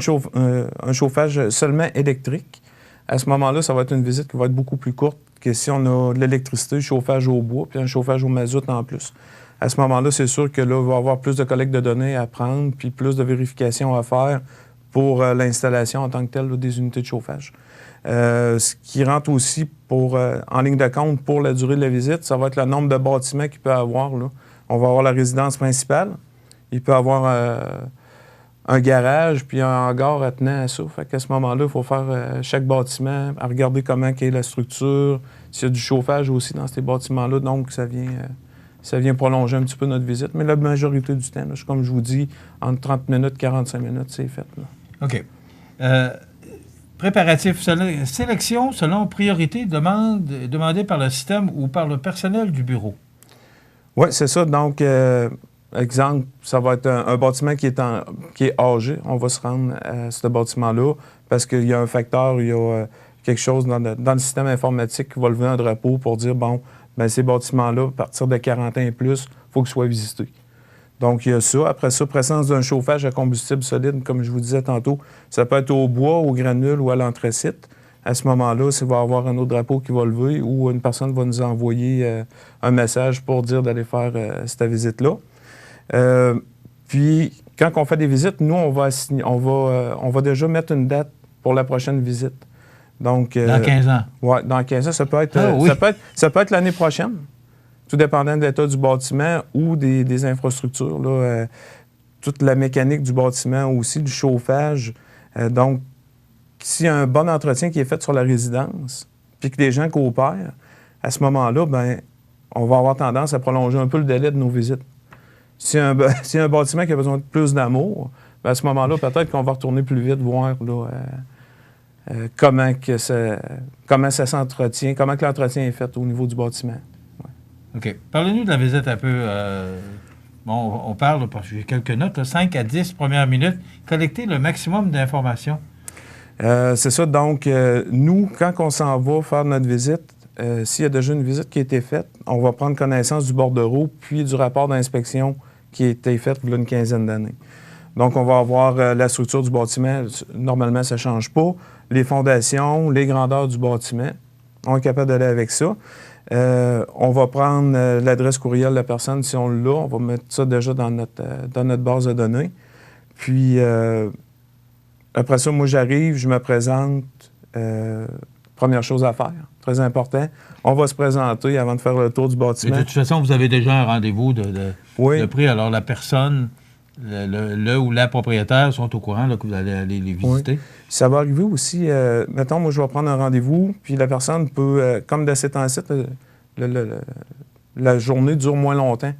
un chauffage seulement électrique, à ce moment-là, ça va être une visite qui va être beaucoup plus courte que si on a de l'électricité, chauffage au bois, puis un chauffage au mazout en plus. À ce moment-là, c'est sûr que là, il va y avoir plus de collecte de données à prendre, puis plus de vérifications à faire pour l'installation en tant que telle là, des unités de chauffage. Ce qui rentre aussi en ligne de compte pour la durée de la visite, ça va être le nombre de bâtiments qu'il peut y avoir. Là. On va avoir la résidence principale. Il peut y avoir un garage puis un hangar attenant à ça. Fait qu'à ce moment-là, il faut faire chaque bâtiment, à regarder comment est la structure, s'il y a du chauffage aussi dans ces bâtiments-là. Donc, ça vient prolonger un petit peu notre visite. Mais la majorité du temps, là, comme je vous dis, entre 30 minutes et 45 minutes, c'est fait. Là. OK. Préparatifs, sélection selon priorité demandée par le système ou par le personnel du bureau. Oui, c'est ça. Donc, exemple, ça va être un bâtiment qui est âgé. On va se rendre à ce bâtiment-là parce qu'il y a un facteur, il y a quelque chose dans le système informatique qui va lever un drapeau pour dire, bon, bien, ces bâtiments-là, à partir de 40 ans et plus, il faut qu'ils soient visités. Donc, il y a ça. Après ça, présence d'un chauffage à combustible solide, comme je vous disais tantôt, ça peut être au bois, au granule ou à l'anthracite. À ce moment-là, il va y avoir un autre drapeau qui va lever ou une personne va nous envoyer un message pour dire d'aller faire cette visite-là. Puis, quand on fait des visites, nous, on va déjà mettre une date pour la prochaine visite. Donc, dans 15 ans? Oui, dans 15 ans. Ça peut être l'année prochaine, tout dépendant de l'état du bâtiment ou des infrastructures. Là, toute la mécanique du bâtiment aussi, du chauffage. Donc, s'il y a un bon entretien qui est fait sur la résidence, puis que les gens coopèrent, à ce moment-là, bien, on va avoir tendance à prolonger un peu le délai de nos visites. S'il y a un bâtiment qui a besoin de plus d'amour, bien, à ce moment-là, peut-être qu'on va retourner plus vite voir là, comment ça s'entretient, comment que l'entretien est fait au niveau du bâtiment. Ouais. OK. Parlez-nous de la visite un peu. On parle, parce que j'ai quelques notes, là, 5 à 10 premières minutes. Collecter le maximum d'informations. C'est ça. Donc, nous, quand on s'en va faire notre visite, s'il y a déjà une visite qui a été faite, on va prendre connaissance du bordereau puis du rapport d'inspection qui a été fait il y a une quinzaine d'années. Donc, on va avoir la structure du bâtiment. Normalement, ça ne change pas. Les fondations, les grandeurs du bâtiment. On est capable d'aller avec ça. On va prendre l'adresse courriel de la personne si on l'a. On va mettre ça déjà dans notre base de données. Puis, après ça, moi, j'arrive, je me présente. Première chose à faire, très important. On va se présenter avant de faire le tour du bâtiment. Et de toute façon, vous avez déjà un rendez-vous de prix. Alors, la personne, le ou la propriétaire sont au courant là, que vous allez aller les visiter. Oui. Ça va arriver aussi, mettons, moi, je vais prendre un rendez-vous, puis la personne peut, comme de ces temps-ci, la journée dure moins longtemps.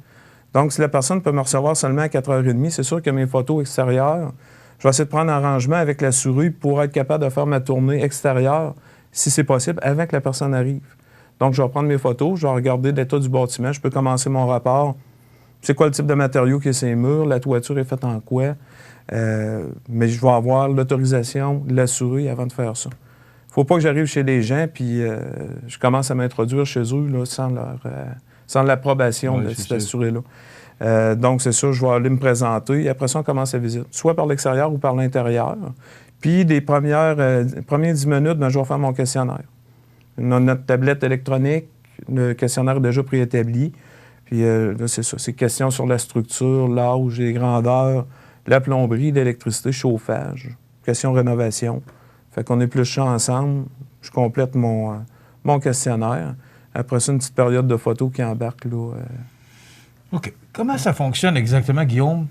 Donc, si la personne peut me recevoir seulement à 4h30, c'est sûr que mes photos extérieures, je vais essayer de prendre un arrangement avec la souris pour être capable de faire ma tournée extérieure, si c'est possible, avant que la personne arrive. Donc, je vais prendre mes photos, je vais regarder l'état du bâtiment, je peux commencer mon rapport. C'est quoi le type de matériau qui est sur les murs, la toiture est faite en quoi. Mais je vais avoir l'autorisation de la souris avant de faire ça. Il ne faut pas que j'arrive chez les gens puis je commence à m'introduire chez eux là, sans l'approbation de cette souris-là. Donc, c'est ça, je vais aller me présenter et après ça, on commence la visite, soit par l'extérieur ou par l'intérieur. Puis, les premières 10 minutes, je vais faire mon questionnaire. Notre tablette électronique, le questionnaire est déjà préétabli. Puis là, c'est ça. C'est question sur la structure, l'âge, les grandeurs, la plomberie, l'électricité, chauffage, question rénovation. Fait qu'on épluche ça ensemble. Je complète mon questionnaire. Après ça, une petite période de photos qui embarque là. OK. Comment ça fonctionne exactement, Guillaume?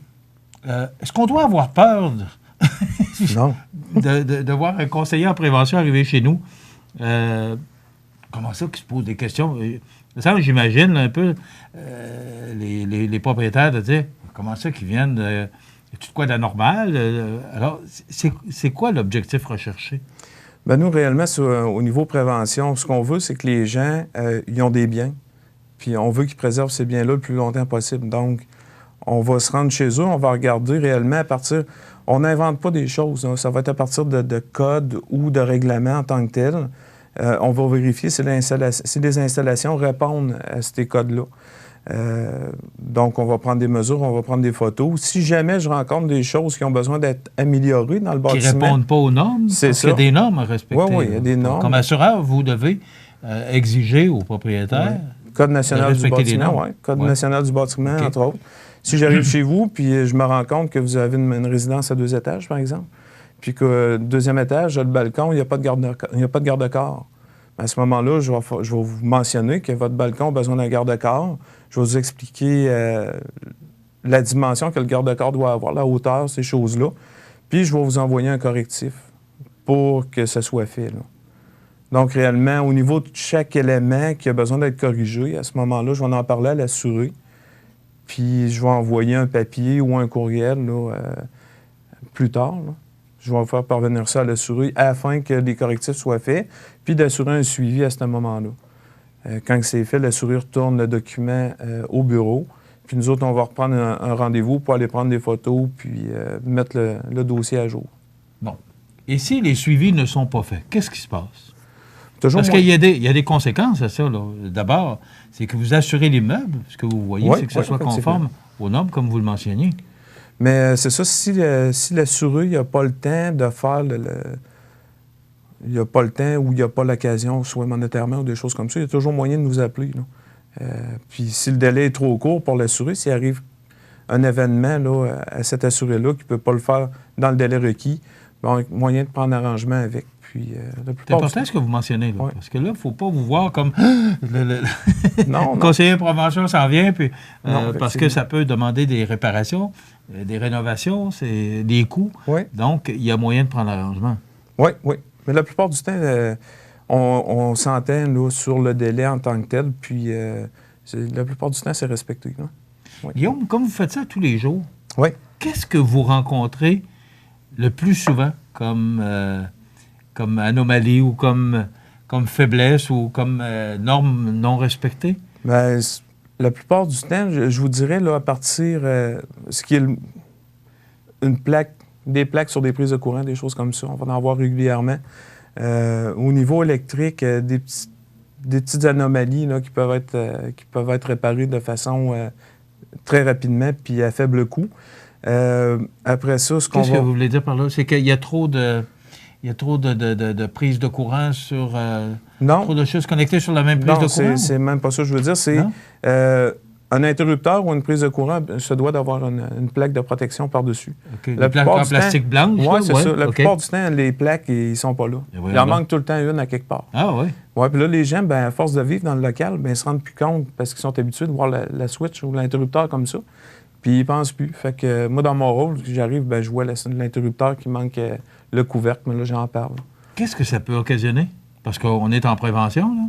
Est-ce qu'on doit avoir peur Non. de voir un conseiller en prévention arriver chez nous? Comment ça qu'il se pose des questions? Ça, j'imagine là, un peu les propriétaires de dire comment ça qu'ils viennent de quoi d'anormal? Alors, c'est quoi l'objectif recherché? Bien, nous, réellement, au niveau prévention, ce qu'on veut, c'est que les gens, ils ont des biens. Puis on veut qu'ils préservent ces biens-là le plus longtemps possible. Donc, on va se rendre chez eux, on va regarder réellement à partir... On n'invente pas des choses. Hein. Ça va être à partir de codes ou de règlements en tant que tels. On va vérifier si les installations répondent à ces codes-là. Donc, on va prendre des mesures, on va prendre des photos. Si jamais je rencontre des choses qui ont besoin d'être améliorées dans le bâtiment... Qui ne répondent pas aux normes? C'est parce ça. qu'il y a des normes à respecter. Oui, il y a des normes. Comme assureur, vous devez exiger aux propriétaires... Oui. Code national du bâtiment, oui. Code national du bâtiment, entre autres. Si j'arrive chez vous, puis je me rends compte que vous avez une résidence à 2 étages, par exemple, puis que deuxième étage, le balcon, il n'y a pas de garde-corps. À ce moment-là, je vais vous mentionner que votre balcon a besoin d'un garde-corps. Je vais vous expliquer la dimension que le garde-corps doit avoir, la hauteur, ces choses-là. Puis, je vais vous envoyer un correctif pour que ça soit fait, là. Donc, réellement, au niveau de chaque élément qui a besoin d'être corrigé, à ce moment-là, je vais en parler à l'assuré. Puis, je vais envoyer un papier ou un courriel là, plus tard. Là. Je vais faire parvenir ça à l'assuré afin que les correctifs soient faits, puis d'assurer un suivi à ce moment-là. Quand c'est fait, l'assuré retourne le document au bureau. Puis nous autres, on va reprendre un rendez-vous pour aller prendre des photos puis mettre le dossier à jour. Bon. Et si les suivis ne sont pas faits, qu'est-ce qui se passe? Parce qu'il y a des conséquences à ça. D'abord, c'est que vous assurez l'immeuble. Ce que vous voyez, c'est que ça soit conforme aux normes, comme vous le mentionniez. Mais c'est ça, si l'assuré n'a pas le temps de faire il n'y a pas le temps ou il n'y a pas l'occasion, soit monétairement ou des choses comme ça, il y a toujours moyen de nous appeler. Puis si le délai est trop court pour l'assuré, s'il arrive un événement là, à cet assuré-là qui ne peut pas le faire dans le délai requis, bon, moyen de prendre un arrangement avec. C'est important ce que vous mentionnez, là, parce que là, il ne faut pas vous voir comme le conseiller de prévention s'en vient, puis, parce que ça peut demander des réparations, des rénovations, c'est des coûts. Oui. Donc, il y a moyen de prendre l'arrangement. Oui, oui. Mais la plupart du temps, on s'entend là, sur le délai en tant que tel, puis la plupart du temps, c'est respecté. Là. Oui. Guillaume, comme vous faites ça tous les jours, oui. Qu'est-ce que vous rencontrez le plus souvent comme anomalie ou comme faiblesse ou comme norme non respectée? Bien, la plupart du temps, je vous dirais, là, à partir ce qui est des plaques sur des prises de courant, des choses comme ça, on va en voir régulièrement. Au niveau électrique, des petites anomalies là, qui peuvent être réparées de façon très rapidement puis à faible coût. Après ça, Qu'est-ce que vous voulez dire par là? C'est qu'il y a trop de... Il y a trop de prises de courant sur... trop de choses connectées sur la même prise de courant? Non, c'est même pas ça que je veux dire. C'est un interrupteur ou une prise de courant se doit d'avoir une plaque de protection par-dessus. Okay. Une plaque en plastique blanche? Oui, c'est ça. La plupart du temps, les plaques, ils ne sont pas là. Il en manque tout le temps une à quelque part. Ah oui? Oui, puis là, les gens, à force de vivre dans le local, ils ne se rendent plus compte parce qu'ils sont habitués de voir la switch ou l'interrupteur comme ça. Puis ils ne pensent plus. Fait que moi, dans mon rôle, j'arrive, je vois l'interrupteur qui manque... le couvercle, mais là, j'en parle. Qu'est-ce que ça peut occasionner? Parce qu'on est en prévention, là?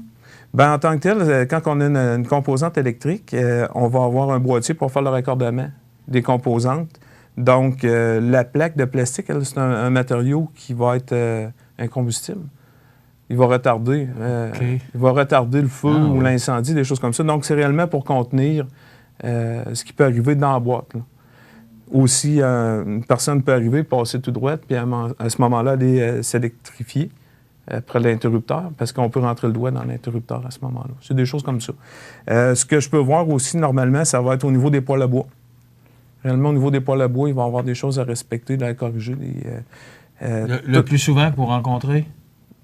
Bien, en tant que tel, quand on a une composante électrique, on va avoir un boîtier pour faire le raccordement des composantes. Donc, la plaque de plastique, elle, c'est un matériau qui va être incombustible. Il va retarder, il va retarder le feu ou l'incendie, des choses comme ça. Donc, c'est réellement pour contenir ce qui peut arriver dans la boîte, là. Aussi, une personne peut arriver, passer tout droit, puis à ce moment-là, aller s'électrifier près de l'interrupteur, parce qu'on peut rentrer le doigt dans l'interrupteur à ce moment-là. C'est des choses comme ça. Ce que je peux voir aussi, normalement, ça va être au niveau des poêles à bois. Réellement, au niveau des poêles à bois, il va y avoir des choses à respecter, à corriger. Le plus souvent que vous rencontrez?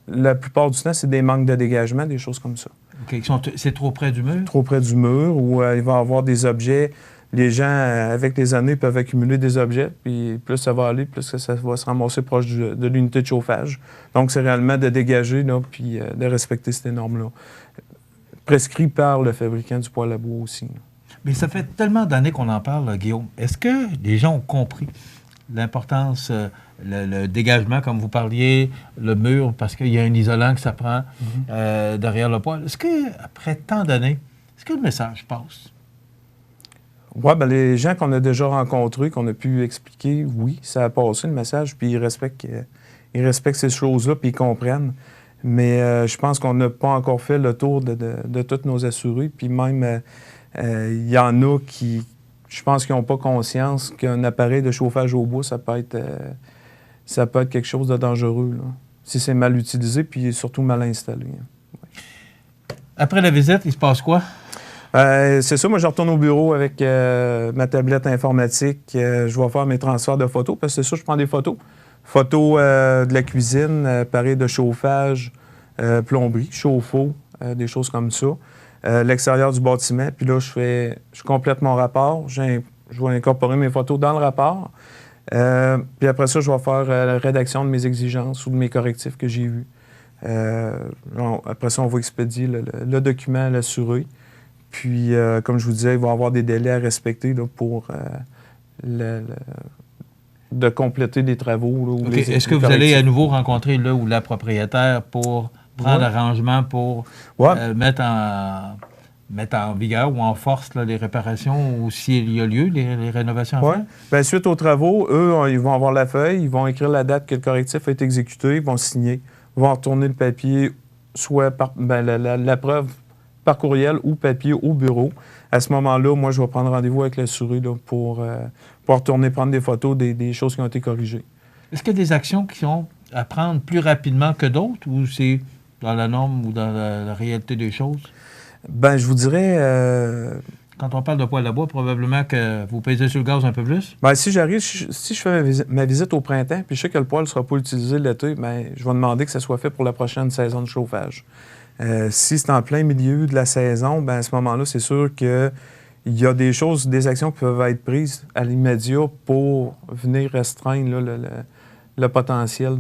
La plupart du temps, c'est des manques de dégagement, des choses comme ça. Okay. C'est trop près du mur? Trop près du mur, ou il va y avoir des objets. Les gens, avec les années, peuvent accumuler des objets, puis plus ça va aller, plus ça va se ramasser proche de l'unité de chauffage. Donc, c'est réellement de dégager, là, puis de respecter ces normes-là. Prescrit par le fabricant du poêle à bois aussi, là. Mais ça fait tellement d'années qu'on en parle, là, Guillaume. Est-ce que les gens ont compris l'importance, le dégagement, comme vous parliez, le mur, parce qu'il y a un isolant que ça prend derrière le poêle? Est-ce qu'après tant d'années, est-ce que le message passe? Oui, bien, les gens qu'on a déjà rencontrés, qu'on a pu expliquer, oui, ça a passé le message, puis ils respectent ces choses-là, puis ils comprennent. Mais je pense qu'on n'a pas encore fait le tour de tous nos assurés, puis même, il y en a qui, je pense qu'ils n'ont pas conscience qu'un appareil de chauffage au bois, ça peut être quelque chose de dangereux, là, si c'est mal utilisé, puis surtout mal installé. Après la visite, il se passe quoi? C'est ça, moi je retourne au bureau avec ma tablette informatique. Je vais faire mes transferts de photos, parce que c'est ça, je prends des photos. Photos de la cuisine, appareil de chauffage, plomberie, chauffe-eau, des choses comme ça. L'extérieur du bâtiment, puis là, je complète mon rapport. Je vais incorporer mes photos dans le rapport. Puis après ça, je vais faire la rédaction de mes exigences ou de mes correctifs que j'ai vus. Après ça, on va expédier le document à l'assuré. Puis, comme je vous disais, il va y avoir des délais à respecter là, pour de compléter des travaux. Là, okay. Est-ce que vous allez à nouveau rencontrer le ou la propriétaire pour prendre l'arrangement pour mettre en vigueur ou en force là, les réparations ou s'il y a lieu, les rénovations à faire? Bien, suite aux travaux, eux, ils vont avoir la feuille, ils vont écrire la date que le correctif a été exécuté, ils vont signer, ils vont retourner le papier, soit par la preuve par courriel ou papier au bureau. À ce moment-là, moi, je vais prendre rendez-vous avec l'assuré pour retourner prendre des photos des choses qui ont été corrigées. Est-ce qu'il y a des actions qui sont à prendre plus rapidement que d'autres ou c'est dans la norme ou dans la réalité des choses? Bien, je vous dirais... Quand on parle de poêle à bois, probablement que vous pèsez sur le gaz un peu plus? Bien, si je fais ma visite au printemps, puis je sais que le poêle ne sera pas utilisé l'été, bien, je vais demander que ça soit fait pour la prochaine saison de chauffage. Si c'est en plein milieu de la saison, bien, à ce moment-là, c'est sûr qu'il y a des actions qui peuvent être prises à l'immédiat pour venir restreindre là, le potentiel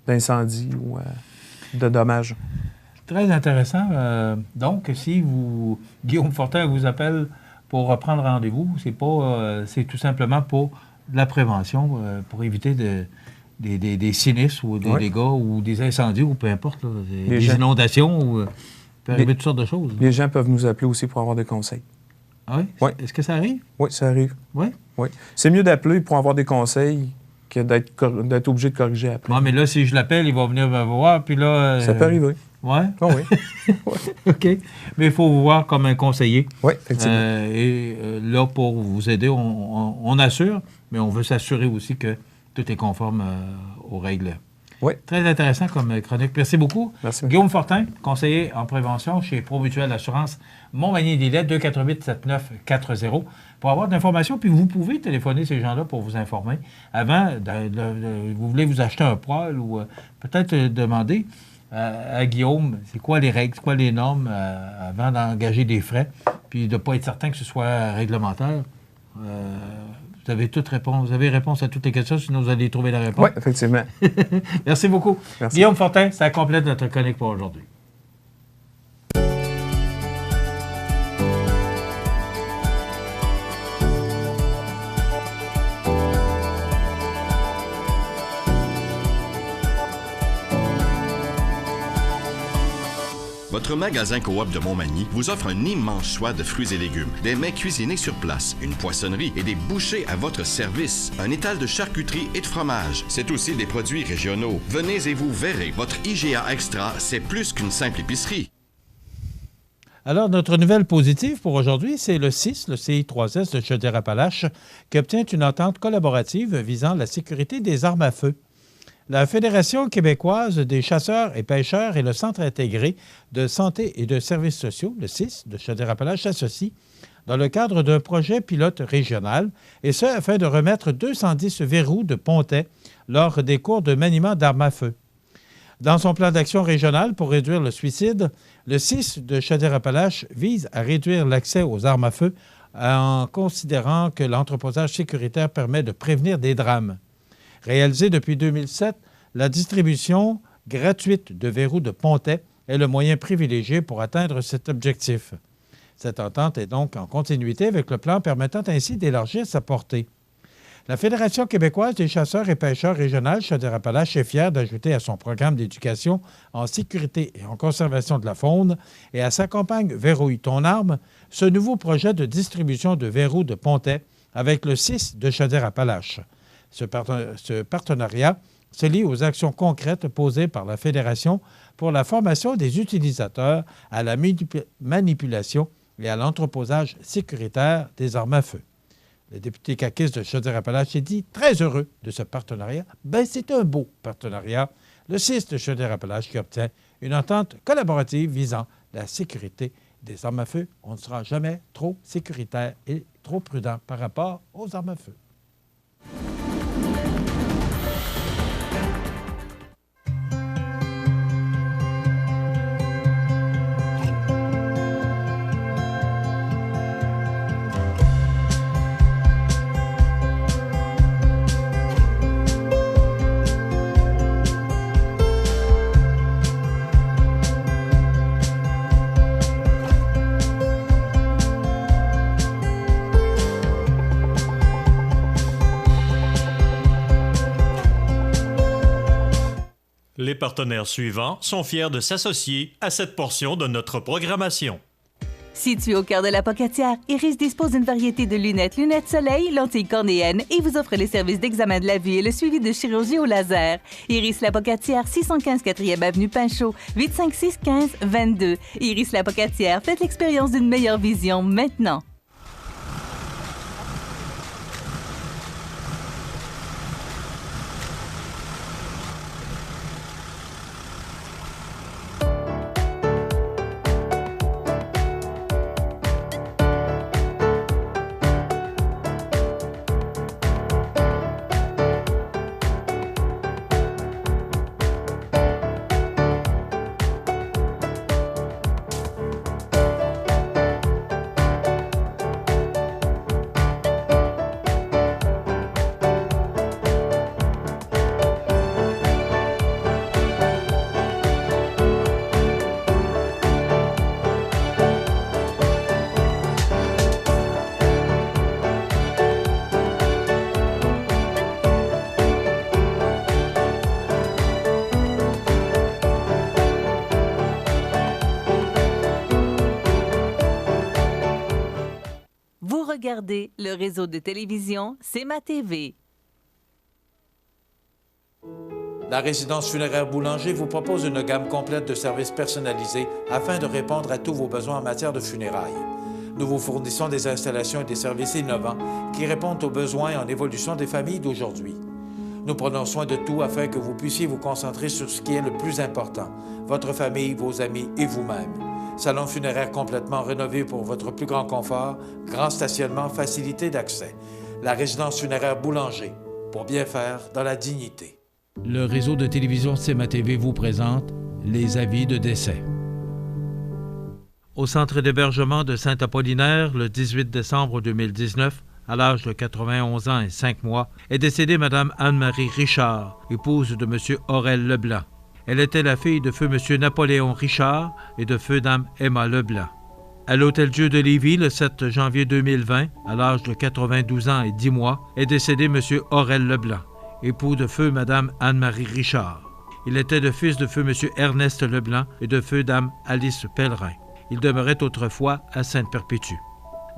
d'incendie ou de dommages. Très intéressant. Donc, si Guillaume Fortin vous appelle pour prendre rendez-vous, c'est tout simplement pour de la prévention, pour éviter des sinistres ou des dégâts ou des incendies ou peu importe, là, des inondations ou peut arriver toutes sortes de choses. Les gens peuvent nous appeler aussi pour avoir des conseils. Ah oui? Oui. Est-ce que ça arrive? Oui, ça arrive. Oui? Oui. C'est mieux d'appeler pour avoir des conseils que d'être obligé de corriger après. Oui, mais là, si je l'appelle, il va venir me voir, puis là... Ça peut arriver. Oui? Oh, oui. OK. Mais il faut vous voir comme un conseiller. Oui, effectivement. Et là, pour vous aider, on assure, mais on veut s'assurer aussi que tout est conforme aux règles. Oui. Très intéressant comme chronique. Merci beaucoup. Merci. Guillaume Fortin, conseiller en prévention chez Promutuelle Assurance Montmagny-Lillet, 248-7940. Pour avoir de l'information, puis vous pouvez téléphoner ces gens-là pour vous informer. Avant, vous voulez vous acheter un poêle ou peut-être demander à Guillaume, c'est quoi les règles, c'est quoi les normes avant d'engager des frais, puis de ne pas être certain que ce soit réglementaire. Vous avez réponse à toutes les questions, sinon vous allez trouver la réponse. Oui, effectivement. Merci beaucoup. Merci. Guillaume Fortin, ça complète notre chronique pour aujourd'hui. Votre magasin Coop de Montmagny vous offre un immense choix de fruits et légumes, des mets cuisinés sur place, une poissonnerie et des bouchers à votre service, un étal de charcuterie et de fromage. C'est aussi des produits régionaux. Venez et vous verrez, votre IGA Extra, c'est plus qu'une simple épicerie. Alors, notre nouvelle positive pour aujourd'hui, c'est le CIS, le CI3S de Chaudière-Appalaches, qui obtient une entente collaborative visant la sécurité des armes à feu. La Fédération québécoise des chasseurs et pêcheurs et le Centre intégré de santé et de services sociaux, le CIS de Chaudière-Appalaches, s'associent dans le cadre d'un projet pilote régional, et ce, afin de remettre 210 verrous de pontet lors des cours de maniement d'armes à feu. Dans son plan d'action régional pour réduire le suicide, le CIS de Chaudière-Appalaches vise à réduire l'accès aux armes à feu en considérant que l'entreposage sécuritaire permet de prévenir des drames. Réalisé depuis 2007, la distribution gratuite de verrous de pontet est le moyen privilégié pour atteindre cet objectif. Cette entente est donc en continuité avec le plan permettant ainsi d'élargir sa portée. La Fédération québécoise des chasseurs et pêcheurs régionale Chaudière-Appalaches est fière d'ajouter à son programme d'éducation en sécurité et en conservation de la faune et à sa campagne « Verrouille ton arme » ce nouveau projet de distribution de verrous de pontet avec le CIS de Chaudière-Appalaches. Ce partenariat se lie aux actions concrètes posées par la Fédération pour la formation des utilisateurs à la manipulation et à l'entreposage sécuritaire des armes à feu. Le député caquiste de Chaudière-Appalaches s'est dit très heureux de ce partenariat. C'est un beau partenariat. Le CIS de Chaudière-Appalaches qui obtient une entente collaborative visant la sécurité des armes à feu. On ne sera jamais trop sécuritaire et trop prudent par rapport aux armes à feu. Les partenaires suivants sont fiers de s'associer à cette portion de notre programmation. Situé au cœur de la Pocatière, Iris dispose d'une variété de lunettes soleil, lentilles cornéennes et vous offre les services d'examen de la vue et le suivi de chirurgie au laser. Iris la Pocatière, 615 4e avenue Pinchot, 856 15 22. Iris la Pocatière, faites l'expérience d'une meilleure vision maintenant. Regardez le réseau de télévision C'est ma TV. La résidence funéraire Boulanger vous propose une gamme complète de services personnalisés afin de répondre à tous vos besoins en matière de funérailles. Nous vous fournissons des installations et des services innovants qui répondent aux besoins en évolution des familles d'aujourd'hui. Nous prenons soin de tout afin que vous puissiez vous concentrer sur ce qui est le plus important, votre famille, vos amis et vous-même. Salon funéraire complètement rénové pour votre plus grand confort, grand stationnement, facilité d'accès. La résidence funéraire Boulanger, pour bien faire dans la dignité. Le réseau de télévision C'est ma TV vous présente les avis de décès. Au centre d'hébergement de Saint-Apollinaire, le 18 décembre 2019, à l'âge de 91 ans et 5 mois, est décédée Mme Anne-Marie Richard, épouse de M. Aurel Leblanc. Elle était la fille de feu M. Napoléon Richard et de feu Dame Emma Leblanc. À l'Hôtel-Dieu de Lévis, le 7 janvier 2020, à l'âge de 92 ans et 10 mois, est décédé M. Aurel Leblanc, époux de feu Mme Anne-Marie Richard. Il était le fils de feu M. Ernest Leblanc et de feu Dame Alice Pellerin. Il demeurait autrefois à Sainte-Perpétue.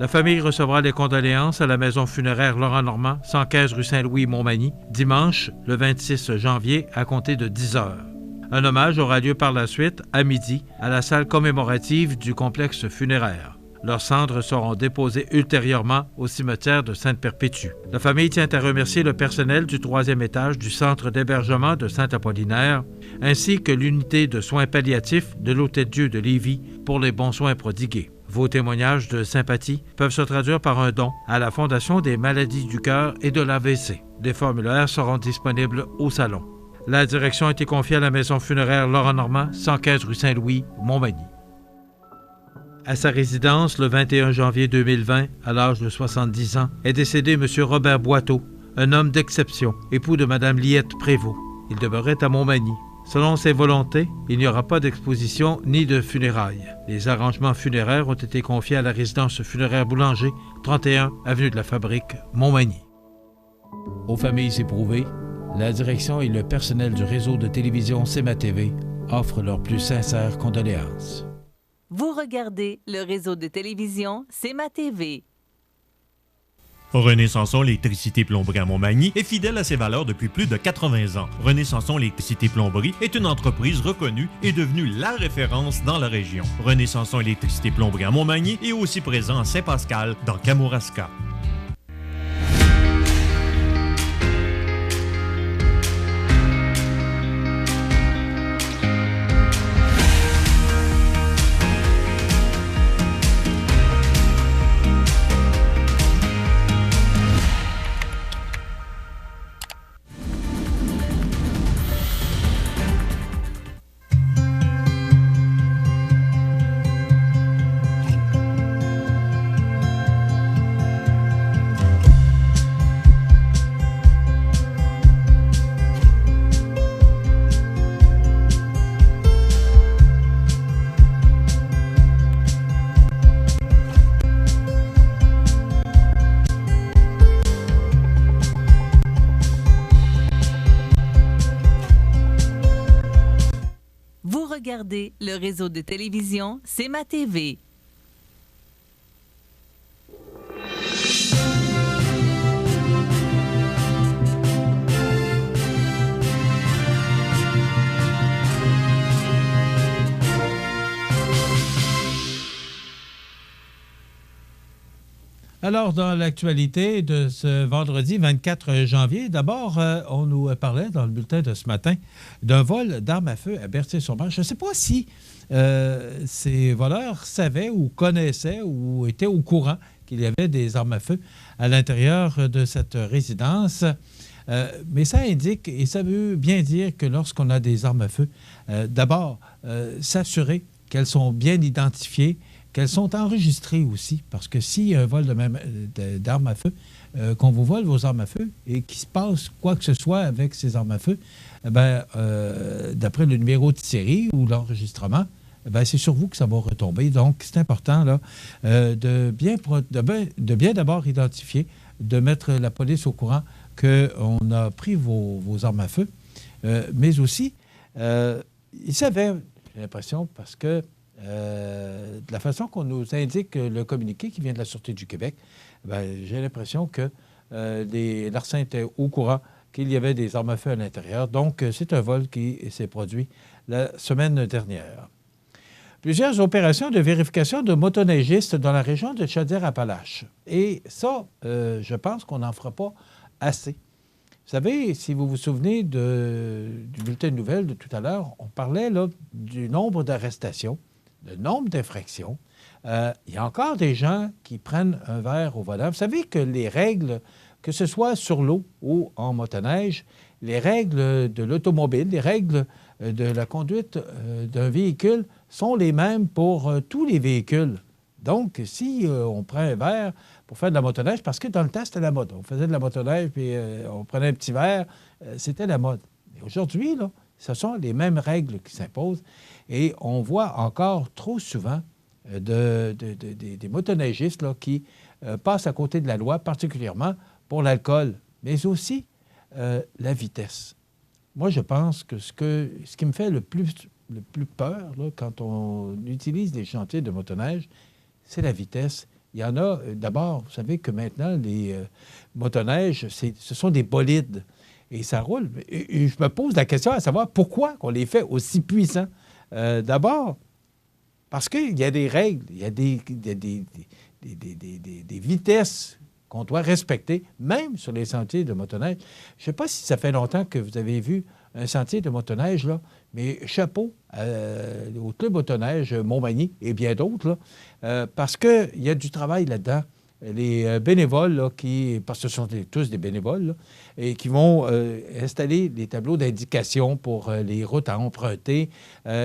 La famille recevra les condoléances à la maison funéraire Laurent Normand, 115 rue Saint-Louis, Montmagny, dimanche, le 26 janvier, à compter de 10 heures. Un hommage aura lieu par la suite, à midi, à la salle commémorative du complexe funéraire. Leurs cendres seront déposées ultérieurement au cimetière de Sainte-Perpétue. La famille tient à remercier le personnel du 3e étage du centre d'hébergement de Saint-Apollinaire, ainsi que l'unité de soins palliatifs de l'Hôtel-Dieu de Lévis pour les bons soins prodigués. Vos témoignages de sympathie peuvent se traduire par un don à la Fondation des maladies du cœur et de l'AVC. Des formulaires seront disponibles au salon. La direction a été confiée à la maison funéraire Laurent Normand, 115 rue Saint-Louis, Montmagny. À sa résidence, le 21 janvier 2020, à l'âge de 70 ans, est décédé M. Robert Boiteau, un homme d'exception, époux de Mme Liette Prévost. Il demeurait à Montmagny. Selon ses volontés, il n'y aura pas d'exposition ni de funérailles. Les arrangements funéraires ont été confiés à la résidence funéraire Boulanger, 31 avenue de la Fabrique, Montmagny. Aux familles éprouvées, la direction et le personnel du réseau de télévision CMA-TV offrent leurs plus sincères condoléances. Vous regardez le réseau de télévision CMA-TV. René Sanson, l'électricité plomberie à Montmagny, est fidèle à ses valeurs depuis plus de 80 ans. René Sanson, l'électricité plomberie est une entreprise reconnue et devenue la référence dans la région. René Sanson, l'électricité plomberie à Montmagny est aussi présent à Saint-Pascal, dans Kamouraska. Regardez le réseau de télévision CMA-TV. Alors, dans l'actualité de ce vendredi 24 janvier, d'abord, on nous parlait dans le bulletin de ce matin d'un vol d'armes à feu à Berthier-sur-Mer. Je ne sais pas si ces voleurs savaient ou connaissaient ou étaient au courant qu'il y avait des armes à feu à l'intérieur de cette résidence. Mais ça indique, et ça veut bien dire que lorsqu'on a des armes à feu, d'abord, s'assurer qu'elles sont bien identifiées, qu'elles sont enregistrées aussi, parce que s'il y a un vol d'armes à feu, qu'on vous vole vos armes à feu et qu'il se passe quoi que ce soit avec ces armes à feu, d'après le numéro de série ou l'enregistrement, c'est sur vous que ça va retomber. Donc, c'est important là, de bien d'abord identifier, de mettre la police au courant qu'on a pris vos armes à feu, mais aussi, ils savaient, j'ai l'impression, parce que de la façon qu'on nous indique le communiqué qui vient de la Sûreté du Québec, j'ai l'impression que l'ARSEN était au courant qu'il y avait des armes à feu à l'intérieur. Donc, c'est un vol qui s'est produit la semaine dernière. Plusieurs opérations de vérification de motoneigistes dans la région de Chaudière-Appalaches. Et ça, je pense qu'on n'en fera pas assez. Vous savez, si vous vous souvenez du bulletin de nouvelles de tout à l'heure, on parlait là, du nombre d'arrestations, le nombre d'infractions. Il y a encore des gens qui prennent un verre au volant. Vous savez que les règles, que ce soit sur l'eau ou en motoneige, les règles de l'automobile, les règles de la conduite d'un véhicule sont les mêmes pour tous les véhicules. Donc, si on prend un verre pour faire de la motoneige, parce que dans le temps, c'était la mode. On faisait de la motoneige, puis on prenait un petit verre, c'était la mode. Et aujourd'hui, là, ce sont les mêmes règles qui s'imposent. Et on voit encore trop souvent des motoneigistes là, qui passent à côté de la loi, particulièrement pour l'alcool, mais aussi la vitesse. moi, je pense que ce qui me fait le plus peur là, quand on utilise les chantiers de motoneige, c'est la vitesse. Il y en a, d'abord, vous savez que maintenant, les motoneiges, ce sont des bolides et ça roule. Et je me pose la question à savoir pourquoi on les fait aussi puissants. D'abord, parce qu'il y a des règles, il y a des vitesses qu'on doit respecter, même sur les sentiers de motoneige. Je ne sais pas si ça fait longtemps que vous avez vu un sentier de motoneige, là, mais chapeau au Club Motoneige Montmagny et bien d'autres, parce qu'il y a du travail là-dedans. Les bénévoles, là, parce que ce sont tous des bénévoles, là, et qui vont installer des tableaux d'indication pour les routes à emprunter,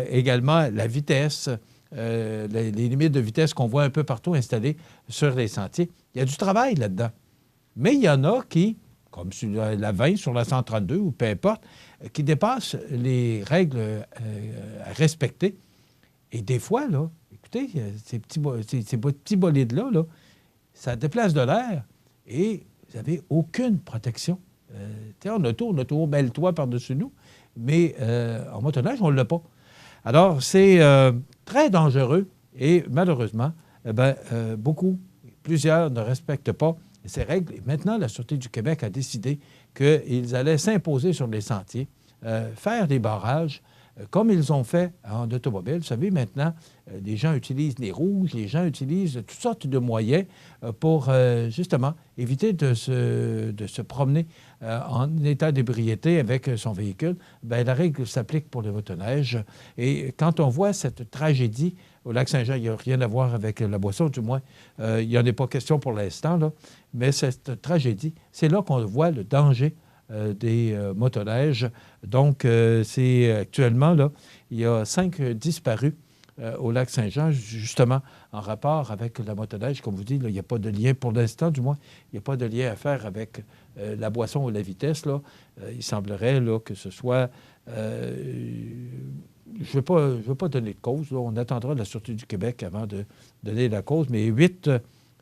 également la vitesse, les limites de vitesse qu'on voit un peu partout installées sur les sentiers. Il y a du travail là-dedans. Mais il y en a qui, comme sur la 20, sur la 132 ou peu importe, qui dépassent les règles à respecter. Et des fois, là, écoutez, ces petits bolides-là, là, ça déplace de l'air et vous n'avez aucune protection. En auto, on a toujours le toit par-dessus nous, mais en motoneige, on ne l'a pas. Alors, c'est très dangereux et malheureusement, plusieurs ne respectent pas ces règles. Et maintenant, la Sûreté du Québec a décidé qu'ils allaient s'imposer sur les sentiers, faire des barrages, comme ils ont fait en automobile. Vous savez, maintenant, les gens utilisent les rouges, les gens utilisent toutes sortes de moyens pour, justement, éviter de se promener en état d'ébriété avec son véhicule. Bien, la règle s'applique pour les motoneiges. Et quand on voit cette tragédie au Lac-Saint-Jean, il n'y a rien à voir avec la boisson, du moins. Il n'y en a pas question pour l'instant, là. Mais cette tragédie, c'est là qu'on voit le danger des motoneiges. Donc, c'est actuellement, là, il y a 5 disparus au Lac-Saint-Jean, justement, en rapport avec la motoneige. Comme vous dites, là, il n'y a pas de lien, pour l'instant, du moins, il n'y a pas de lien à faire avec la boisson ou la vitesse, là. Il semblerait là, que ce soit... je ne veux pas donner de cause, là. On attendra la Sûreté du Québec avant de donner la cause, mais 8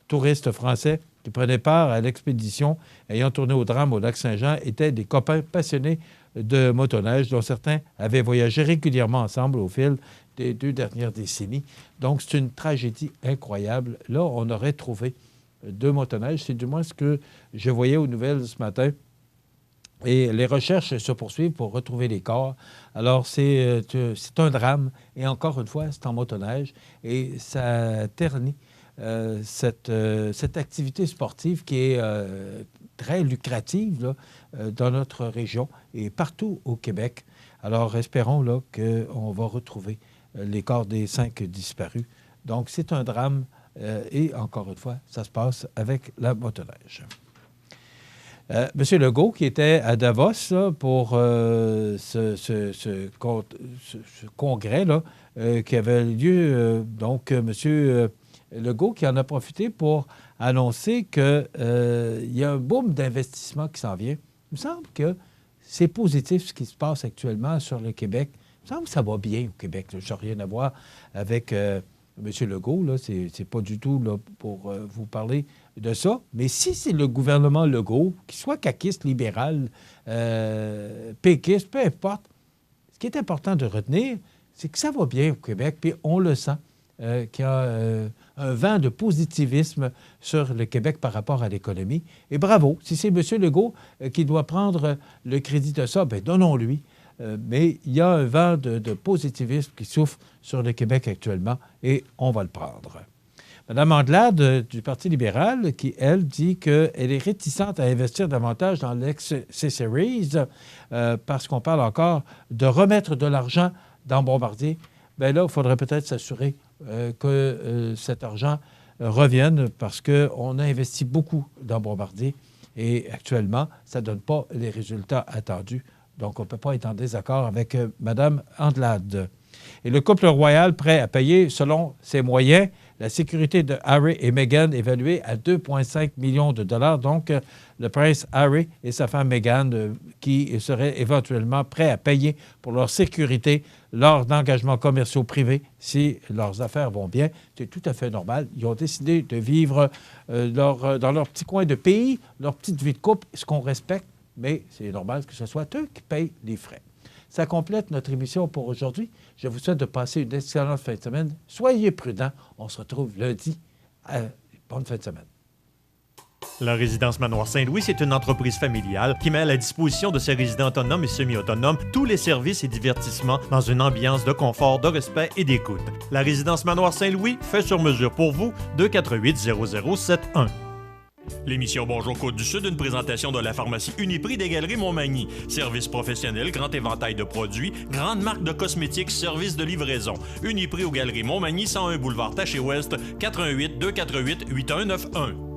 touristes français qui prenaient part à l'expédition ayant tourné au drame au Lac-Saint-Jean étaient des copains passionnés de motoneige, dont certains avaient voyagé régulièrement ensemble au fil des 2 dernières décennies. Donc, c'est une tragédie incroyable. Là, on aurait trouvé 2 motoneiges. C'est du moins ce que je voyais aux nouvelles ce matin. Et les recherches se poursuivent pour retrouver les corps. Alors, c'est un drame. Et encore une fois, c'est en motoneige. Et ça ternit cette activité sportive qui est très lucrative là, dans notre région et partout au Québec. Alors, espérons là, qu'on va retrouver les corps des 5 disparus. Donc, c'est un drame et, encore une fois, ça se passe avec la motoneige. M. Legault, qui était à Davos là, pour ce congrès là, qui avait lieu, donc, M. Legault qui en a profité pour annoncer qu'il y a un boom d'investissement qui s'en vient. Il me semble que c'est positif ce qui se passe actuellement sur le Québec. Il me semble que ça va bien au Québec. Je n'ai rien à voir avec M. Legault. Ce n'est pas du tout là, pour vous parler de ça. Mais si c'est le gouvernement Legault, qu'il soit caquiste, libéral, péquiste, peu importe, ce qui est important de retenir, c'est que ça va bien au Québec, puis on le sent. Qu'il y a un vent de positivisme sur le Québec par rapport à l'économie. Et bravo, si c'est M. Legault qui doit prendre le crédit de ça, bien, donnons-lui. Mais il y a un vent de positivisme qui souffle sur le Québec actuellement et on va le prendre. Mme Andelade du Parti libéral qui, elle, dit qu'elle est réticente à investir davantage dans l'ex-C-Series parce qu'on parle encore de remettre de l'argent dans Bombardier. Bien là, il faudrait peut-être s'assurer que cet argent revienne parce qu'on a investi beaucoup dans Bombardier et actuellement, ça ne donne pas les résultats attendus. Donc, on ne peut pas être en désaccord avec Mme Andelade. Et le couple royal prêt à payer selon ses moyens la sécurité de Harry et Meghan évaluée à 2,5 millions de dollars. Donc, le prince Harry et sa femme Meghan qui seraient éventuellement prêts à payer pour leur sécurité lors d'engagements commerciaux privés si leurs affaires vont bien. C'est tout à fait normal. Ils ont décidé de vivre dans leur petit coin de pays, leur petite vie de couple, ce qu'on respecte mais c'est normal que ce soit eux qui payent les frais. Ça complète notre émission pour aujourd'hui. Je vous souhaite de passer une excellente fin de semaine. Soyez prudents. On se retrouve lundi. Bonne fin de semaine. La résidence Manoir Saint-Louis, c'est une entreprise familiale qui met à la disposition de ses résidents autonomes et semi-autonomes tous les services et divertissements dans une ambiance de confort, de respect et d'écoute. La résidence Manoir Saint-Louis fait sur mesure pour vous, 248-0071. L'émission Bonjour Côte-du-Sud, une présentation de la pharmacie Uniprix des Galeries Montmagny. Service professionnel, grand éventail de produits, grande marque de cosmétiques, service de livraison. Uniprix aux Galeries Montmagny, 101 boulevard Taché-Ouest, 418-248-8191.